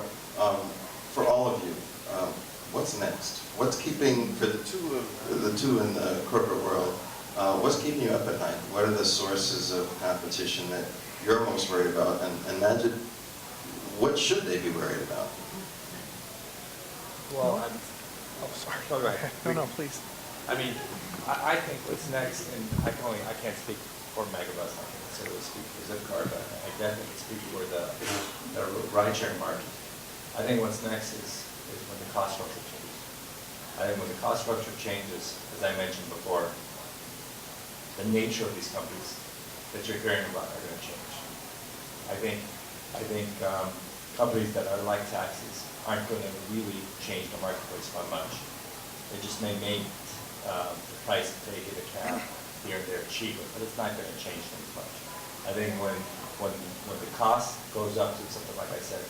S1: for all of you. What's next? What's keeping, for the two in the corporate world, what's keeping you up at night? What are the sources of competition that you're most worried about? And Majid, what should they be worried about?
S3: Well, sorry. Go ahead.
S4: No, please.
S3: I mean, I think what's next, and I can't speak for Megabus, I can't necessarily speak for Zipcar, but I definitely speak for the ride-sharing market. I think what's next is when the cost structure changes. I think when the cost structure changes, as I mentioned before, the nature of these companies that you're hearing about are going to change. I think companies that are like taxis aren't going to really change the marketplace by much. They just may make the price to take a cab here and there cheaper, but it's not going to change things much. I think when the cost goes up to something like I said,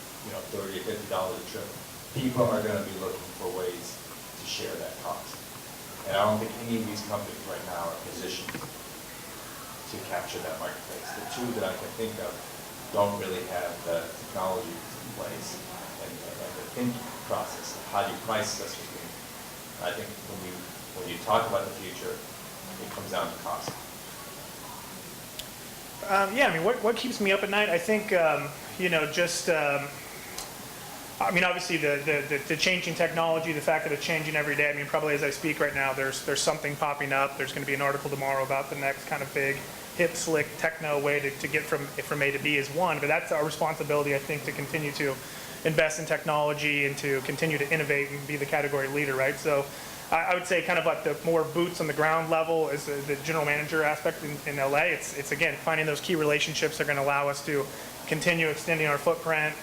S3: $30 or $50 a trip, people are going to be looking for ways to share that cost. And I don't think any of these companies right now are positioned to capture that marketplace. The 2 that I can think of don't really have the technology in place and the thinking process of how do you price this. I think when you talk about the future, it comes down to cost.
S4: Yeah, I mean, what keeps me up at night? I think, just, I mean, obviously the changing technology, the fact that it's changing every day. I mean, probably as I speak right now, there's something popping up. There's going to be an article tomorrow about the next kind of big, hip, slick, techno way to get from A to B is one. But that's our responsibility, I think, to continue to invest in technology and to continue to innovate and be the category leader, right? So I would say kind of like the more boots on the ground level is the general manager aspect in LA. It's again, finding those key relationships that are going to allow us to continue extending our footprint,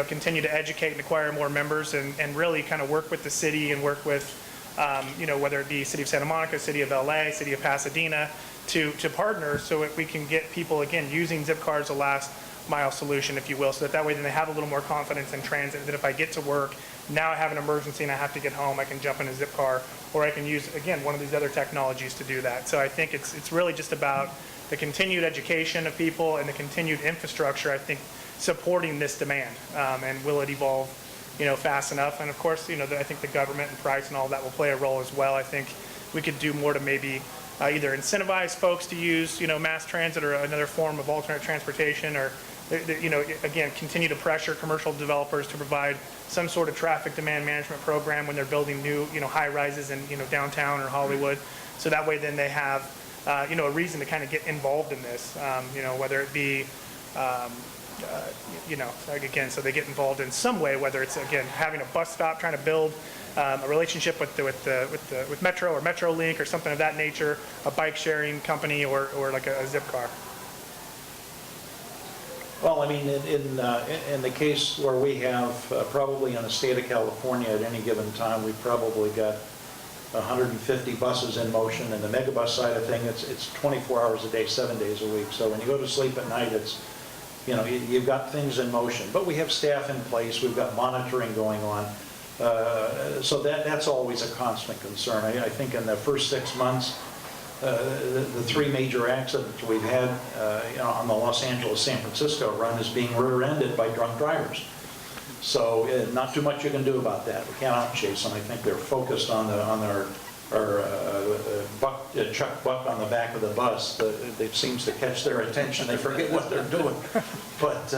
S4: continue to educate and acquire more members and really kind of work with the city and work with, whether it be City of Santa Monica, City of LA, City of Pasadena, to partner so that we can get people, again, using Zipcar as a last mile solution, if you will, so that way then they have a little more confidence in transit, that if I get to work, now I have an emergency and I have to get home, I can jump in a Zipcar, or I can use, again, one of these other technologies to do that. So I think it's really just about the continued education of people and the continued infrastructure, I think, supporting this demand. And will it evolve, fast enough? And of course, I think the government and price and all that will play a role as well. I think we could do more to maybe either incentivize folks to use, mass transit or another form of alternate transportation, or again, continue to pressure commercial developers to provide some sort of traffic demand management program when they're building new, high rises in, downtown or Hollywood. So that way then they have, a reason to kind of get involved in this, whether it be, again, so they get involved in some way, whether it's, again, having a bus stop, trying to build a relationship with Metro or MetroLink or something of that nature, a bike sharing company or like a Zipcar.
S5: Well, I mean, in the case where we have probably in the state of California at any given time, we've probably got 150 buses in motion. And the Megabus side of thing, it's 24 hours a day, 7 days a week. So when you go to sleep at night, it's, you've got things in motion. But we have staff in place. We've got monitoring going on. So that's always a constant concern. I think in the first 6 months, the three major accidents we've had on the Los Angeles-San Francisco run is being rear-ended by drunk drivers. So not too much you can do about that. We can't out-chase them. I think they're focused on our Chuck Buck on the back of the bus. It seems to catch their attention. They forget what they're doing. But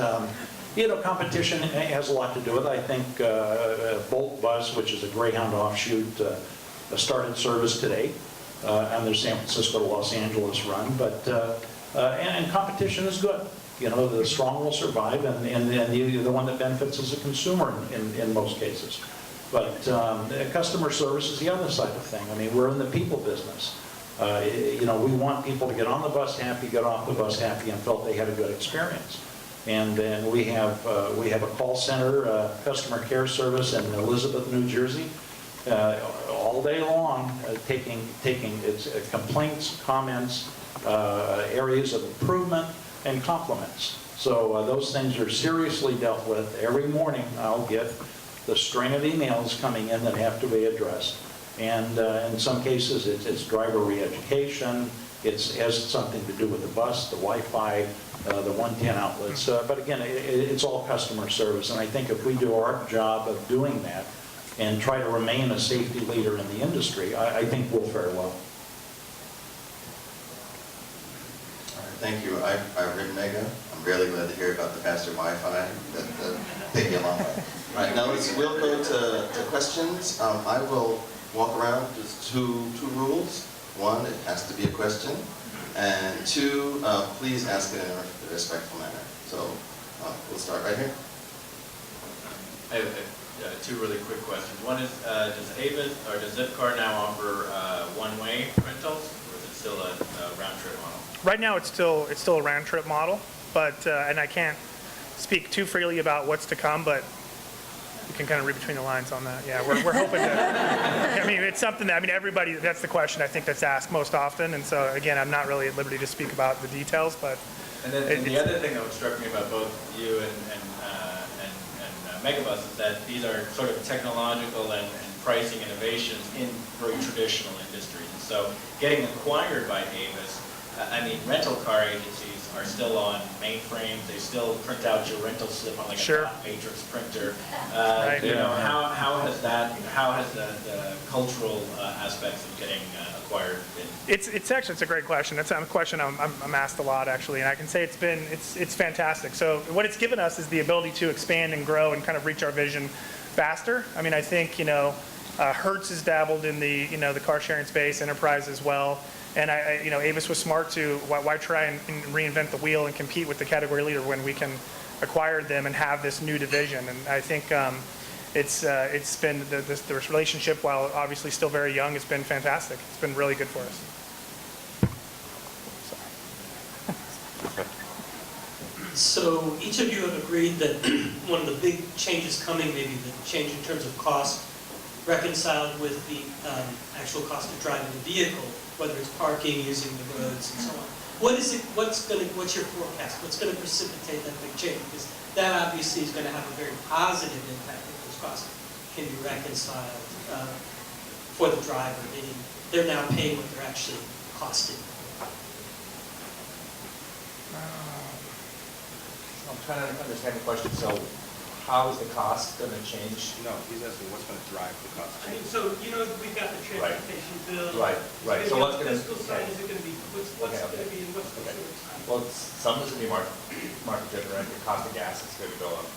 S5: competition has a lot to do with it. I think Bolt Bus, which is a Greyhound offshoot, started service today. On their San Francisco to Los Angeles run, but and competition is good. The strong will survive, and the one that benefits is a consumer in most cases. But customer service is the other side of the thing. I mean, we're in the people business. We want people to get on the bus happy, get off the bus happy, and felt they had a good experience. And then we have a call center, customer care service in Elizabeth, New Jersey. All day long, taking its complaints, comments, areas of improvement, and compliments. So those things are seriously dealt with. Every morning, I'll get the string of emails coming in that have to be addressed. And in some cases, it's driver re-education. It has something to do with the bus, the Wi-Fi, the 110 outlets. But again, it's all customer service. And I think if we do our job of doing that, and try to remain a safety leader in the industry, I think we'll fare well.
S1: All right, thank you. I've ridden Mega. I'm really glad to hear about the faster Wi-Fi that take you a long way. All right, now we'll go to questions. I will walk around. There's two rules. One, it has to be a question. And two, please ask it in a respectful manner. So we'll start right here.
S6: Two really quick questions. One is, does Zipcar now offer one-way rentals, or is it still a round-trip model?
S4: Right now, it's still a round-trip model, but and I can't speak too freely about what's to come, but you can kind of read between the lines on that. Yeah, we're hoping to. I mean, it's something that everybody. That's the question I think that's asked most often, and so again, I'm not really at liberty to speak about the details, but.
S6: And then the other thing that struck me about both you and Megabus is that these are sort of technological and pricing innovations in very traditional industries. And so getting acquired by Avis I mean, rental car agencies are still on mainframes. They still print out your rental slip on like
S4: Sure.
S6: a matrix printer.
S4: Right.
S6: You know, how has the cultural aspects of getting acquired been?
S4: It's actually, it's a great question. It's a question I'm asked a lot, actually, and I can say it's fantastic. So what it's given us is the ability to expand and grow and kind of reach our vision faster. I mean, I think, Hertz has dabbled in the, the car sharing space, Enterprise as well. And Avis was smart to, why try and reinvent the wheel and compete with the category leader when we can acquire them and have this new division? And I think it's been, the relationship, while obviously still very young, has been fantastic. It's been really good for us.
S7: So each of you have agreed that one of the big changes coming, maybe the change in terms of cost, reconciled with the actual cost of driving the vehicle, whether it's parking, using the roads, and so on. What's your forecast? What's going to precipitate that big change? Because that obviously is going to have a very positive impact if those costs can be reconciled for the driver, meaning they're now paying what they're actually costing.
S3: I'm trying to understand the question. So how is the cost going to change?
S8: No, he's asking what's going to drive the cost.
S7: I mean, so we've got the transportation bill.
S3: Right. So what's going to
S7: fiscal side? Is it going to be what's going to be and what's the short time?
S3: Well, some is going to be market driven, right? The cost of gas is going to go up.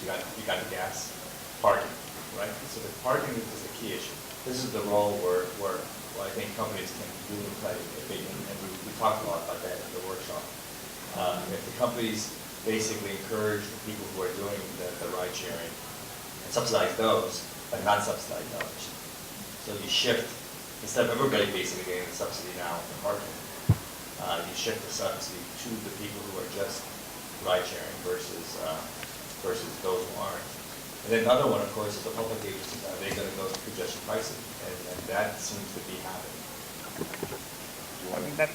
S3: You got the gas, parking, right? So the parking is the key issue. This is the role where I think companies can really play a big, and we talked a lot about that in the workshop. If the companies basically encourage the people who are doing the ride sharing and subsidize those, but not subsidize others. So you shift, instead of everybody basically getting the subsidy now in parking, you shift the subsidy to the people who are just ride sharing versus those who aren't. And then another one, of course, is the public agencies. Are they going to go to congestion pricing? And that seems to be happening.
S4: I mean, that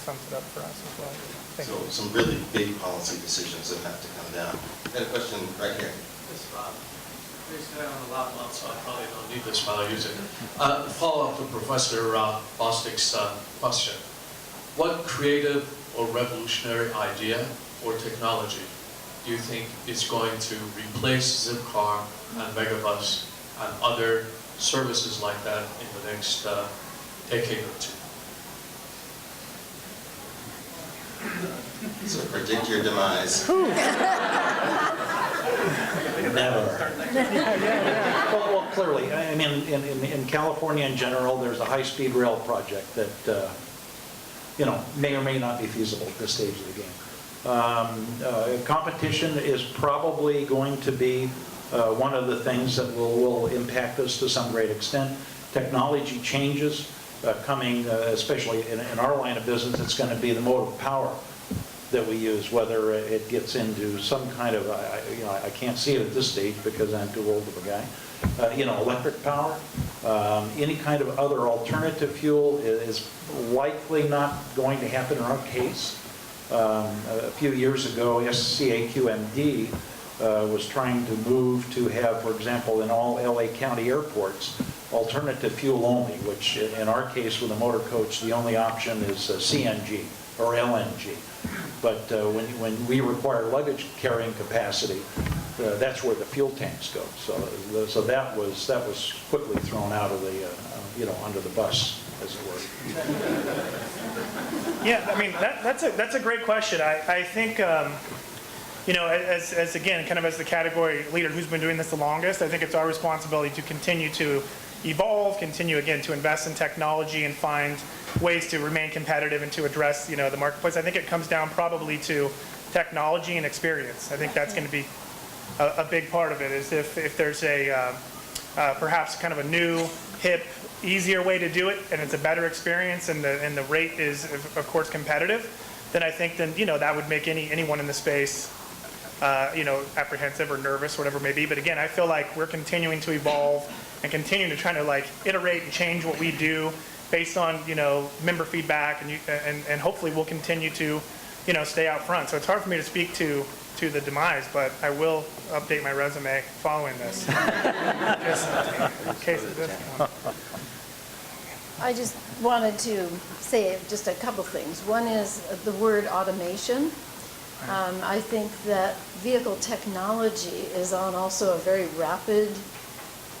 S4: sums it up for us as well. Thank
S1: So
S4: you.
S1: some really big policy decisions that have to come down. Got a question right here.
S9: This Rob. Basically, on the laptop, so I probably don't need this while I use it. Follow up to Professor Bostic's question. What creative or revolutionary idea or technology do you think is going to replace Zipcar and Megabus and other services like that in the next decade or two?
S1: So predict your demise.
S5: Well, clearly, I mean, in California in general, there's a high-speed rail project that, may or may not be feasible at this stage of the game. Competition is probably going to be one of the things that will impact us to some great extent. Technology changes coming, especially in our line of business, it's going to be the mode of power that we use, whether it gets into some kind of, I can't see it at this stage because I'm too old of a guy, electric power, any kind of other alternative fuel is likely not going to happen in our case. A few years ago, SCAQMD was trying to move to have, for example, in all LA County airports, alternative fuel only, which in our case with a motor coach, the only option is CNG or LNG. But when we require luggage carrying capacity, that's where the fuel tanks go. So that was quickly thrown out of the under the bus, as it were.
S4: Yeah, I mean, that's a great question. I think, as again, kind of as the category leader who's been doing this the longest, I think it's our responsibility to continue to evolve, continue again to invest in technology and find ways to remain competitive and to address, the marketplace. I think it comes down probably to technology and experience. I think that's going to be a big part of it, is if there's a perhaps kind of a new, hip, easier way to do it, and it's a better experience, and the rate is of course competitive, then I think that would make anyone in the space apprehensive or nervous, whatever it may be. But again, I feel like we're continuing to evolve and continuing to try to iterate and change what we do based on member feedback, and hopefully we'll continue to stay out front. So it's hard for me to speak to the demise, but I will update my resume following this. Just in case of this one.
S2: I just wanted to say just a couple things. One is the word automation. I think that vehicle technology is on also a very rapid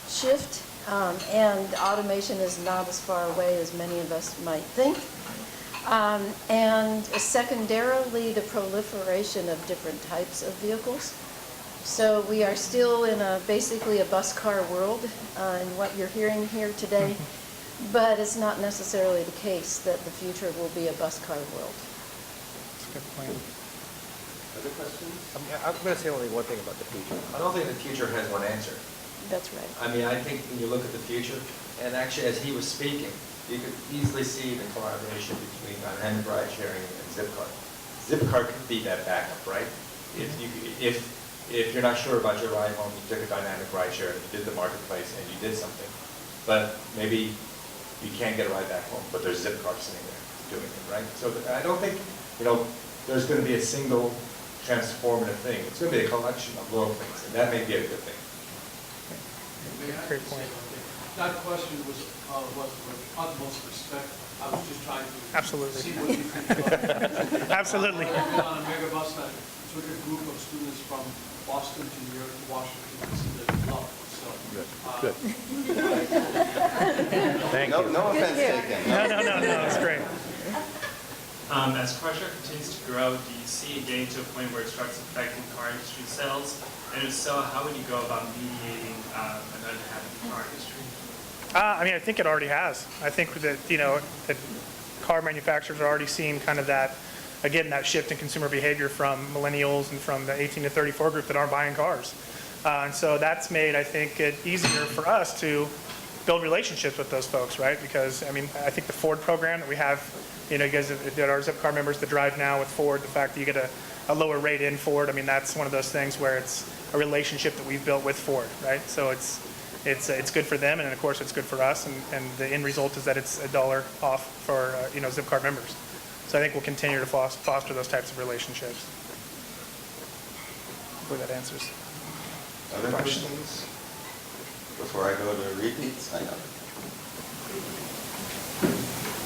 S2: shift, and automation is not as far away as many of us might think. And secondarily, the proliferation of different types of vehicles. So we are still in basically a bus car world in what you're hearing here today, but it's not necessarily the case that the future will be a bus car world.
S4: That's a good point.
S1: Other questions?
S10: I'm going to say only one thing about the future. I don't think the future has one answer.
S2: That's right.
S10: I mean, I think when you look at the future, and actually as he was speaking, you could easily see the collaboration between dynamic ride sharing and Zipcar. Zipcar could be that backup, right? If you're not sure about your ride home, you took a dynamic ride share and you did the marketplace and you did something, but maybe you can't get a ride back home, but there's Zipcar sitting there doing it, right? So I don't think, there's going to be a single transformative thing. It's going to be a collection of little things, and that may be a good thing.
S4: Great point.
S9: That question was with utmost respect. I was just trying to
S4: Absolutely.
S9: see what you think.
S4: Absolutely.
S9: I've been on a megabus that took a group of students from Boston to New York to Washington and see the love. So,
S3: Good. Thank you.
S1: No offense taken.
S4: No, it's great.
S11: As car share continues to grow, do you see it getting to a point where it starts affecting car industry sales? And if so, how would you go about mediating an unhappy car industry?
S4: I think it already has. I think that, that car manufacturers are already seeing kind of that, again, that shift in consumer behavior from millennials and from the 18 to 34 group that aren't buying cars. And so that's made, I think, it easier for us to build relationships with those folks, right? Because, I think the Ford program that we have, you guys that are Zipcar members that drive now with Ford, the fact that you get a lower rate in Ford, that's one of those things where it's a relationship that we've built with Ford, right? So it's good for them, and of course it's good for us, and the end result is that it's $1 off for Zipcar members. So I think we'll continue to foster those types of relationships. Hopefully that answers.
S1: Other questions? Before I go to repeats, I know.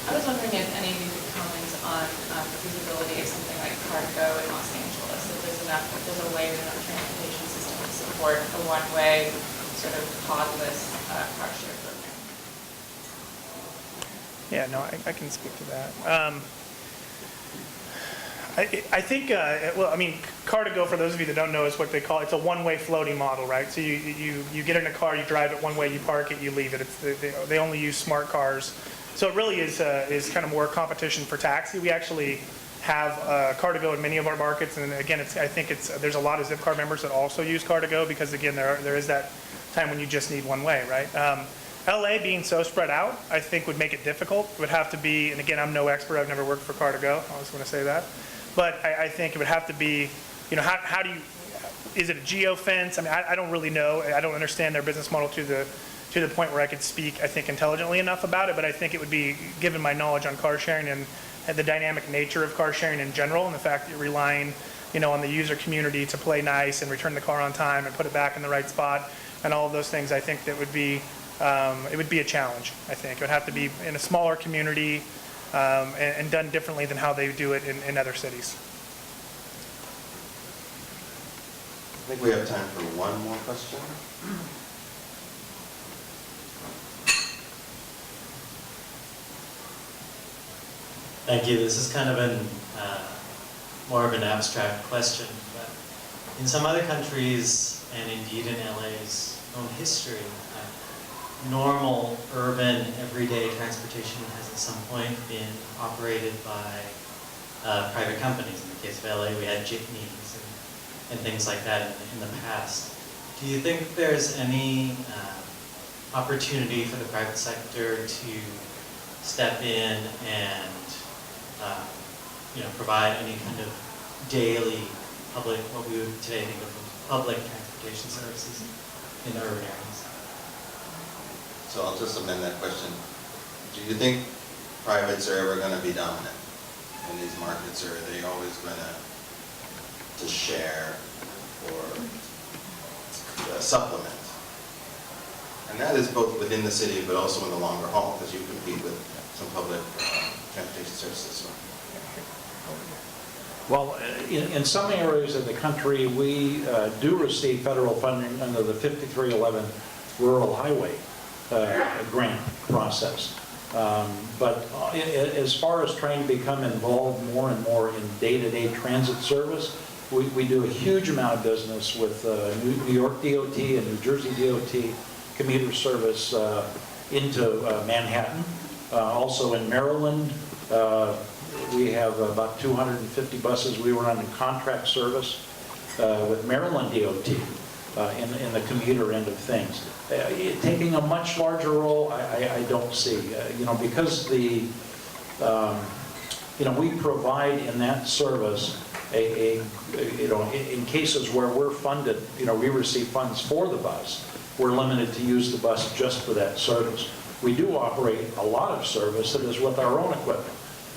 S12: I was wondering if any of you could comment on the feasibility of something like Car2Go in Los Angeles. If there's a way within our transportation system to support a one-way sort of podless car share program.
S4: Yeah, no, I can speak to that. I think, Car2Go, for those of you that don't know, is what they call, it's a one-way floating model, right? So you get in a car, you drive it one way, you park it, you leave it. They only use smart cars. So it really is kind of more competition for taxi. We actually have Car2Go in many of our markets, and again, there's a lot of Zipcar members that also use Car2Go because again, there is that time when you just need one way, right? LA being so spread out, I think would make it difficult. It would have to be, and again, I'm no expert, I've never worked for Car2Go, I was going to say that. But I think it would have to be, how do you, is it a geofence? I don't really know. I don't understand their business model to the point where I could speak, I think, intelligently enough about it, but I think it would be, given my knowledge on car sharing and the dynamic nature of car sharing in general, and the fact that you're relying, on the user community to play nice and return the car on time and put it back in the right spot, and all of those things, I think that would be, it would be a challenge, I think. It would have to be in a smaller community and done differently than how they do it in other cities.
S1: I think we have time for one more question.
S13: Thank you. This is kind of more of an abstract question, but in some other countries, and indeed in LA's own history, normal, urban, everyday transportation has at some point been operated by private companies. In the case of LA, we had jitneys and things like that in the past. Do you think there's any opportunity for the private sector to step in and provide any kind of daily public, what we would today think of as public transportation services in urban areas?
S1: So I'll just amend that question. Do you think privates are ever going to be dominant in these markets, or are they always going to share or supplement? And that is both within the city, but also in the longer haul, because you compete with public transportation services.
S5: Well, in some areas of the country, we do receive federal funding under the 5311 Rural Highway grant process. But as far as trying to become involved more and more in day-to-day transit service, we do a huge amount of business with New York DOT and New Jersey DOT commuter service into Manhattan. Also in Maryland, we have about 250 buses. We run in contract service with Maryland DOT in the commuter end of things. Taking a much larger role, I don't see. Because we provide in that service in cases where we're funded, we receive funds for the bus, we're limited to use the bus just for that service. We do operate a lot of service that is with our own equipment.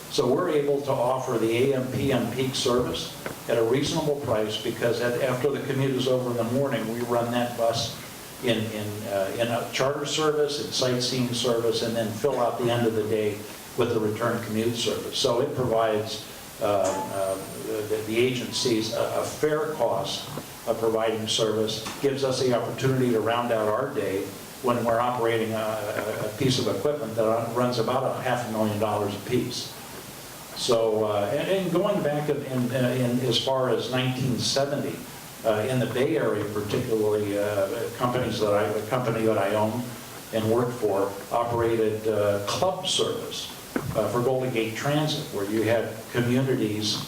S5: So we're able to offer the AM, PM peak service at a reasonable price because after the commute is over in the morning, we run that bus in a charter service, in sightseeing service, and then fill out the end of the day with the return commute service. So it provides the agencies a fair cost of providing service, gives us the opportunity to round out our day when we're operating a piece of equipment that runs about $500,000 a piece. So, and going back in as far as 1970, in the Bay Area particularly, a company that I owned and worked for operated club service for Golden Gate Transit, where you had communities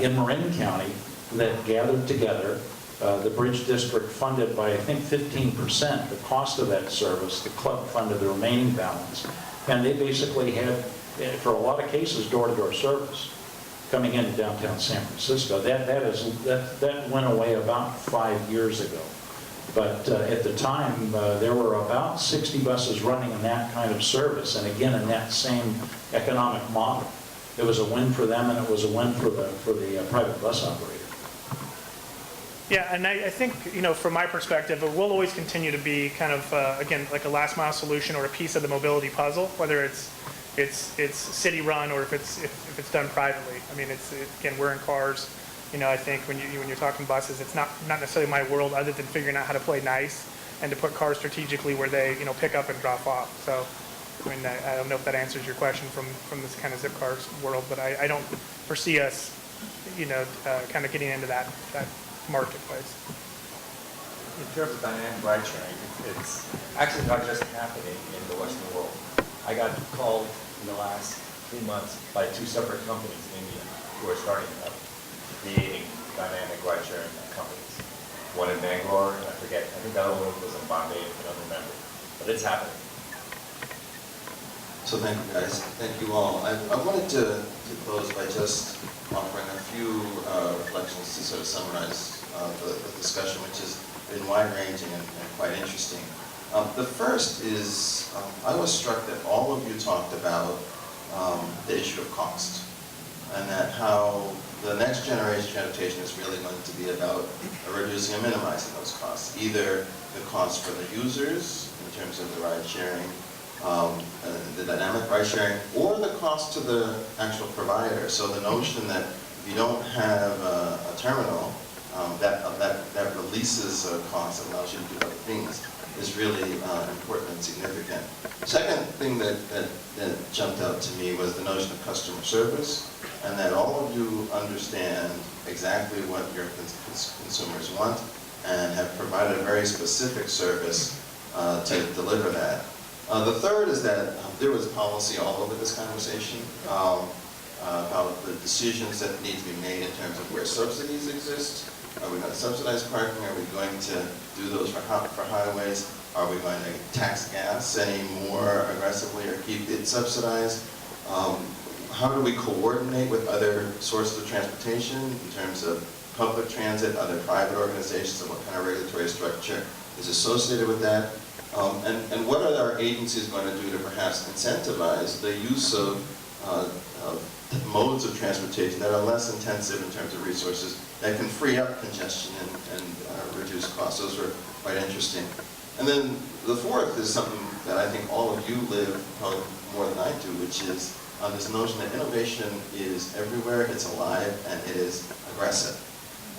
S5: in Marin County that gathered together. The Bridge District funded by, I think, 15% the cost of that service. The club funded the remaining balance. And they basically had, for a lot of cases, door-to-door service coming into downtown San Francisco. That went away about 5 years ago. But at the time, there were about 60 buses running in that kind of service, and again, in that same economic model. It was a win for them, and it was a win for the private bus operator.
S4: Yeah, and I think, from my perspective, it will always continue to be kind of, again, like a last mile solution or a piece of the mobility puzzle, whether it's city run or if it's done privately. I mean, again, we're in cars. I think when you're talking buses, it's not necessarily my world other than figuring out how to play nice and to put cars strategically where they, pick up and drop off. So, I mean, I don't know if that answers your question from this kind of Zipcar world, but I don't foresee us, kind of getting into that marketplace.
S10: In terms of dynamic ride sharing, it's actually not just happening in the Western world. I got called in the last 3 months by 2 separate companies in India who are starting up creating dynamic ride sharing companies. One in Bangalore, and I think the other one was in Bombay, if I don't remember. But it's happening.
S1: So thank you, guys. Thank you all. I wanted to close by just offering a few reflections to sort of summarize the discussion, which has been wide-ranging and quite interesting. The first is, I was struck that all of you talked about the issue of cost, and that how the next generation transportation is really going to be about reducing and minimizing those costs, either the cost for the users in terms of the ride sharing, the dynamic ride sharing, or the cost to the actual provider. So the notion that if you don't have a terminal, that releases costs and allows you to do other things is really important and significant. Second thing that jumped out to me was the notion of customer service, and that all of you understand exactly what your consumers want and have provided a very specific service to deliver that. The third is that there was policy all over this conversation about the decisions that need to be made in terms of where subsidies exist. Are we going to subsidize parking? Are we going to do those for highways? Are we going to tax gas any more aggressively or keep it subsidized? How do we coordinate with other sources of transportation in terms of public transit, other private organizations, and what kind of regulatory structure is associated with that? And what are our agencies going to do to perhaps incentivize the use of modes of transportation that are less intensive in terms of resources, that can free up congestion and reduce costs? Those were quite interesting. And then the fourth is something that I think all of you live probably more than I do, which is this notion that innovation is everywhere, it's alive, and it is aggressive.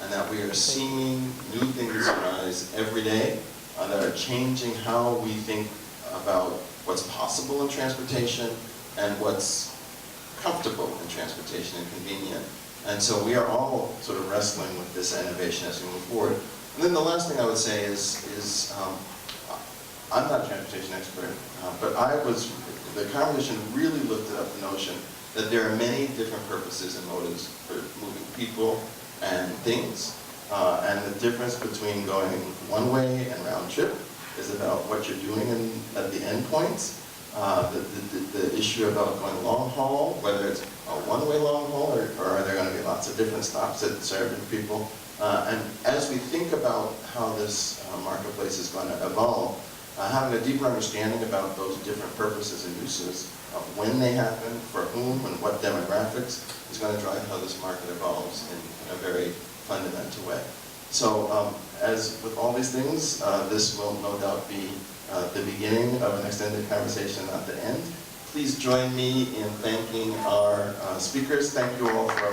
S1: And that we are seeing new things arise every day that are changing how we think about what's possible in transportation and what's comfortable in transportation and convenient. And so we are all sort of wrestling with this innovation as we move forward. And then the last thing I would say is I'm not a transportation expert, but the conversation really lifted up the notion that there are many different purposes and motives for moving people and things. And the difference between going one way and round trip is about what you're doing at the end points. The issue about going long haul, whether it's a one-way long haul or are there going to be lots of different stops that serve different people. And as we think about how this marketplace is going to evolve, having a deeper understanding about those different purposes and uses, of when they happen, for whom, and what demographics is going to drive how this market evolves in a very fundamental way. So as with all these things, this will no doubt be the beginning of an extended conversation, not the end. Please join me in thanking our speakers. Thank you all for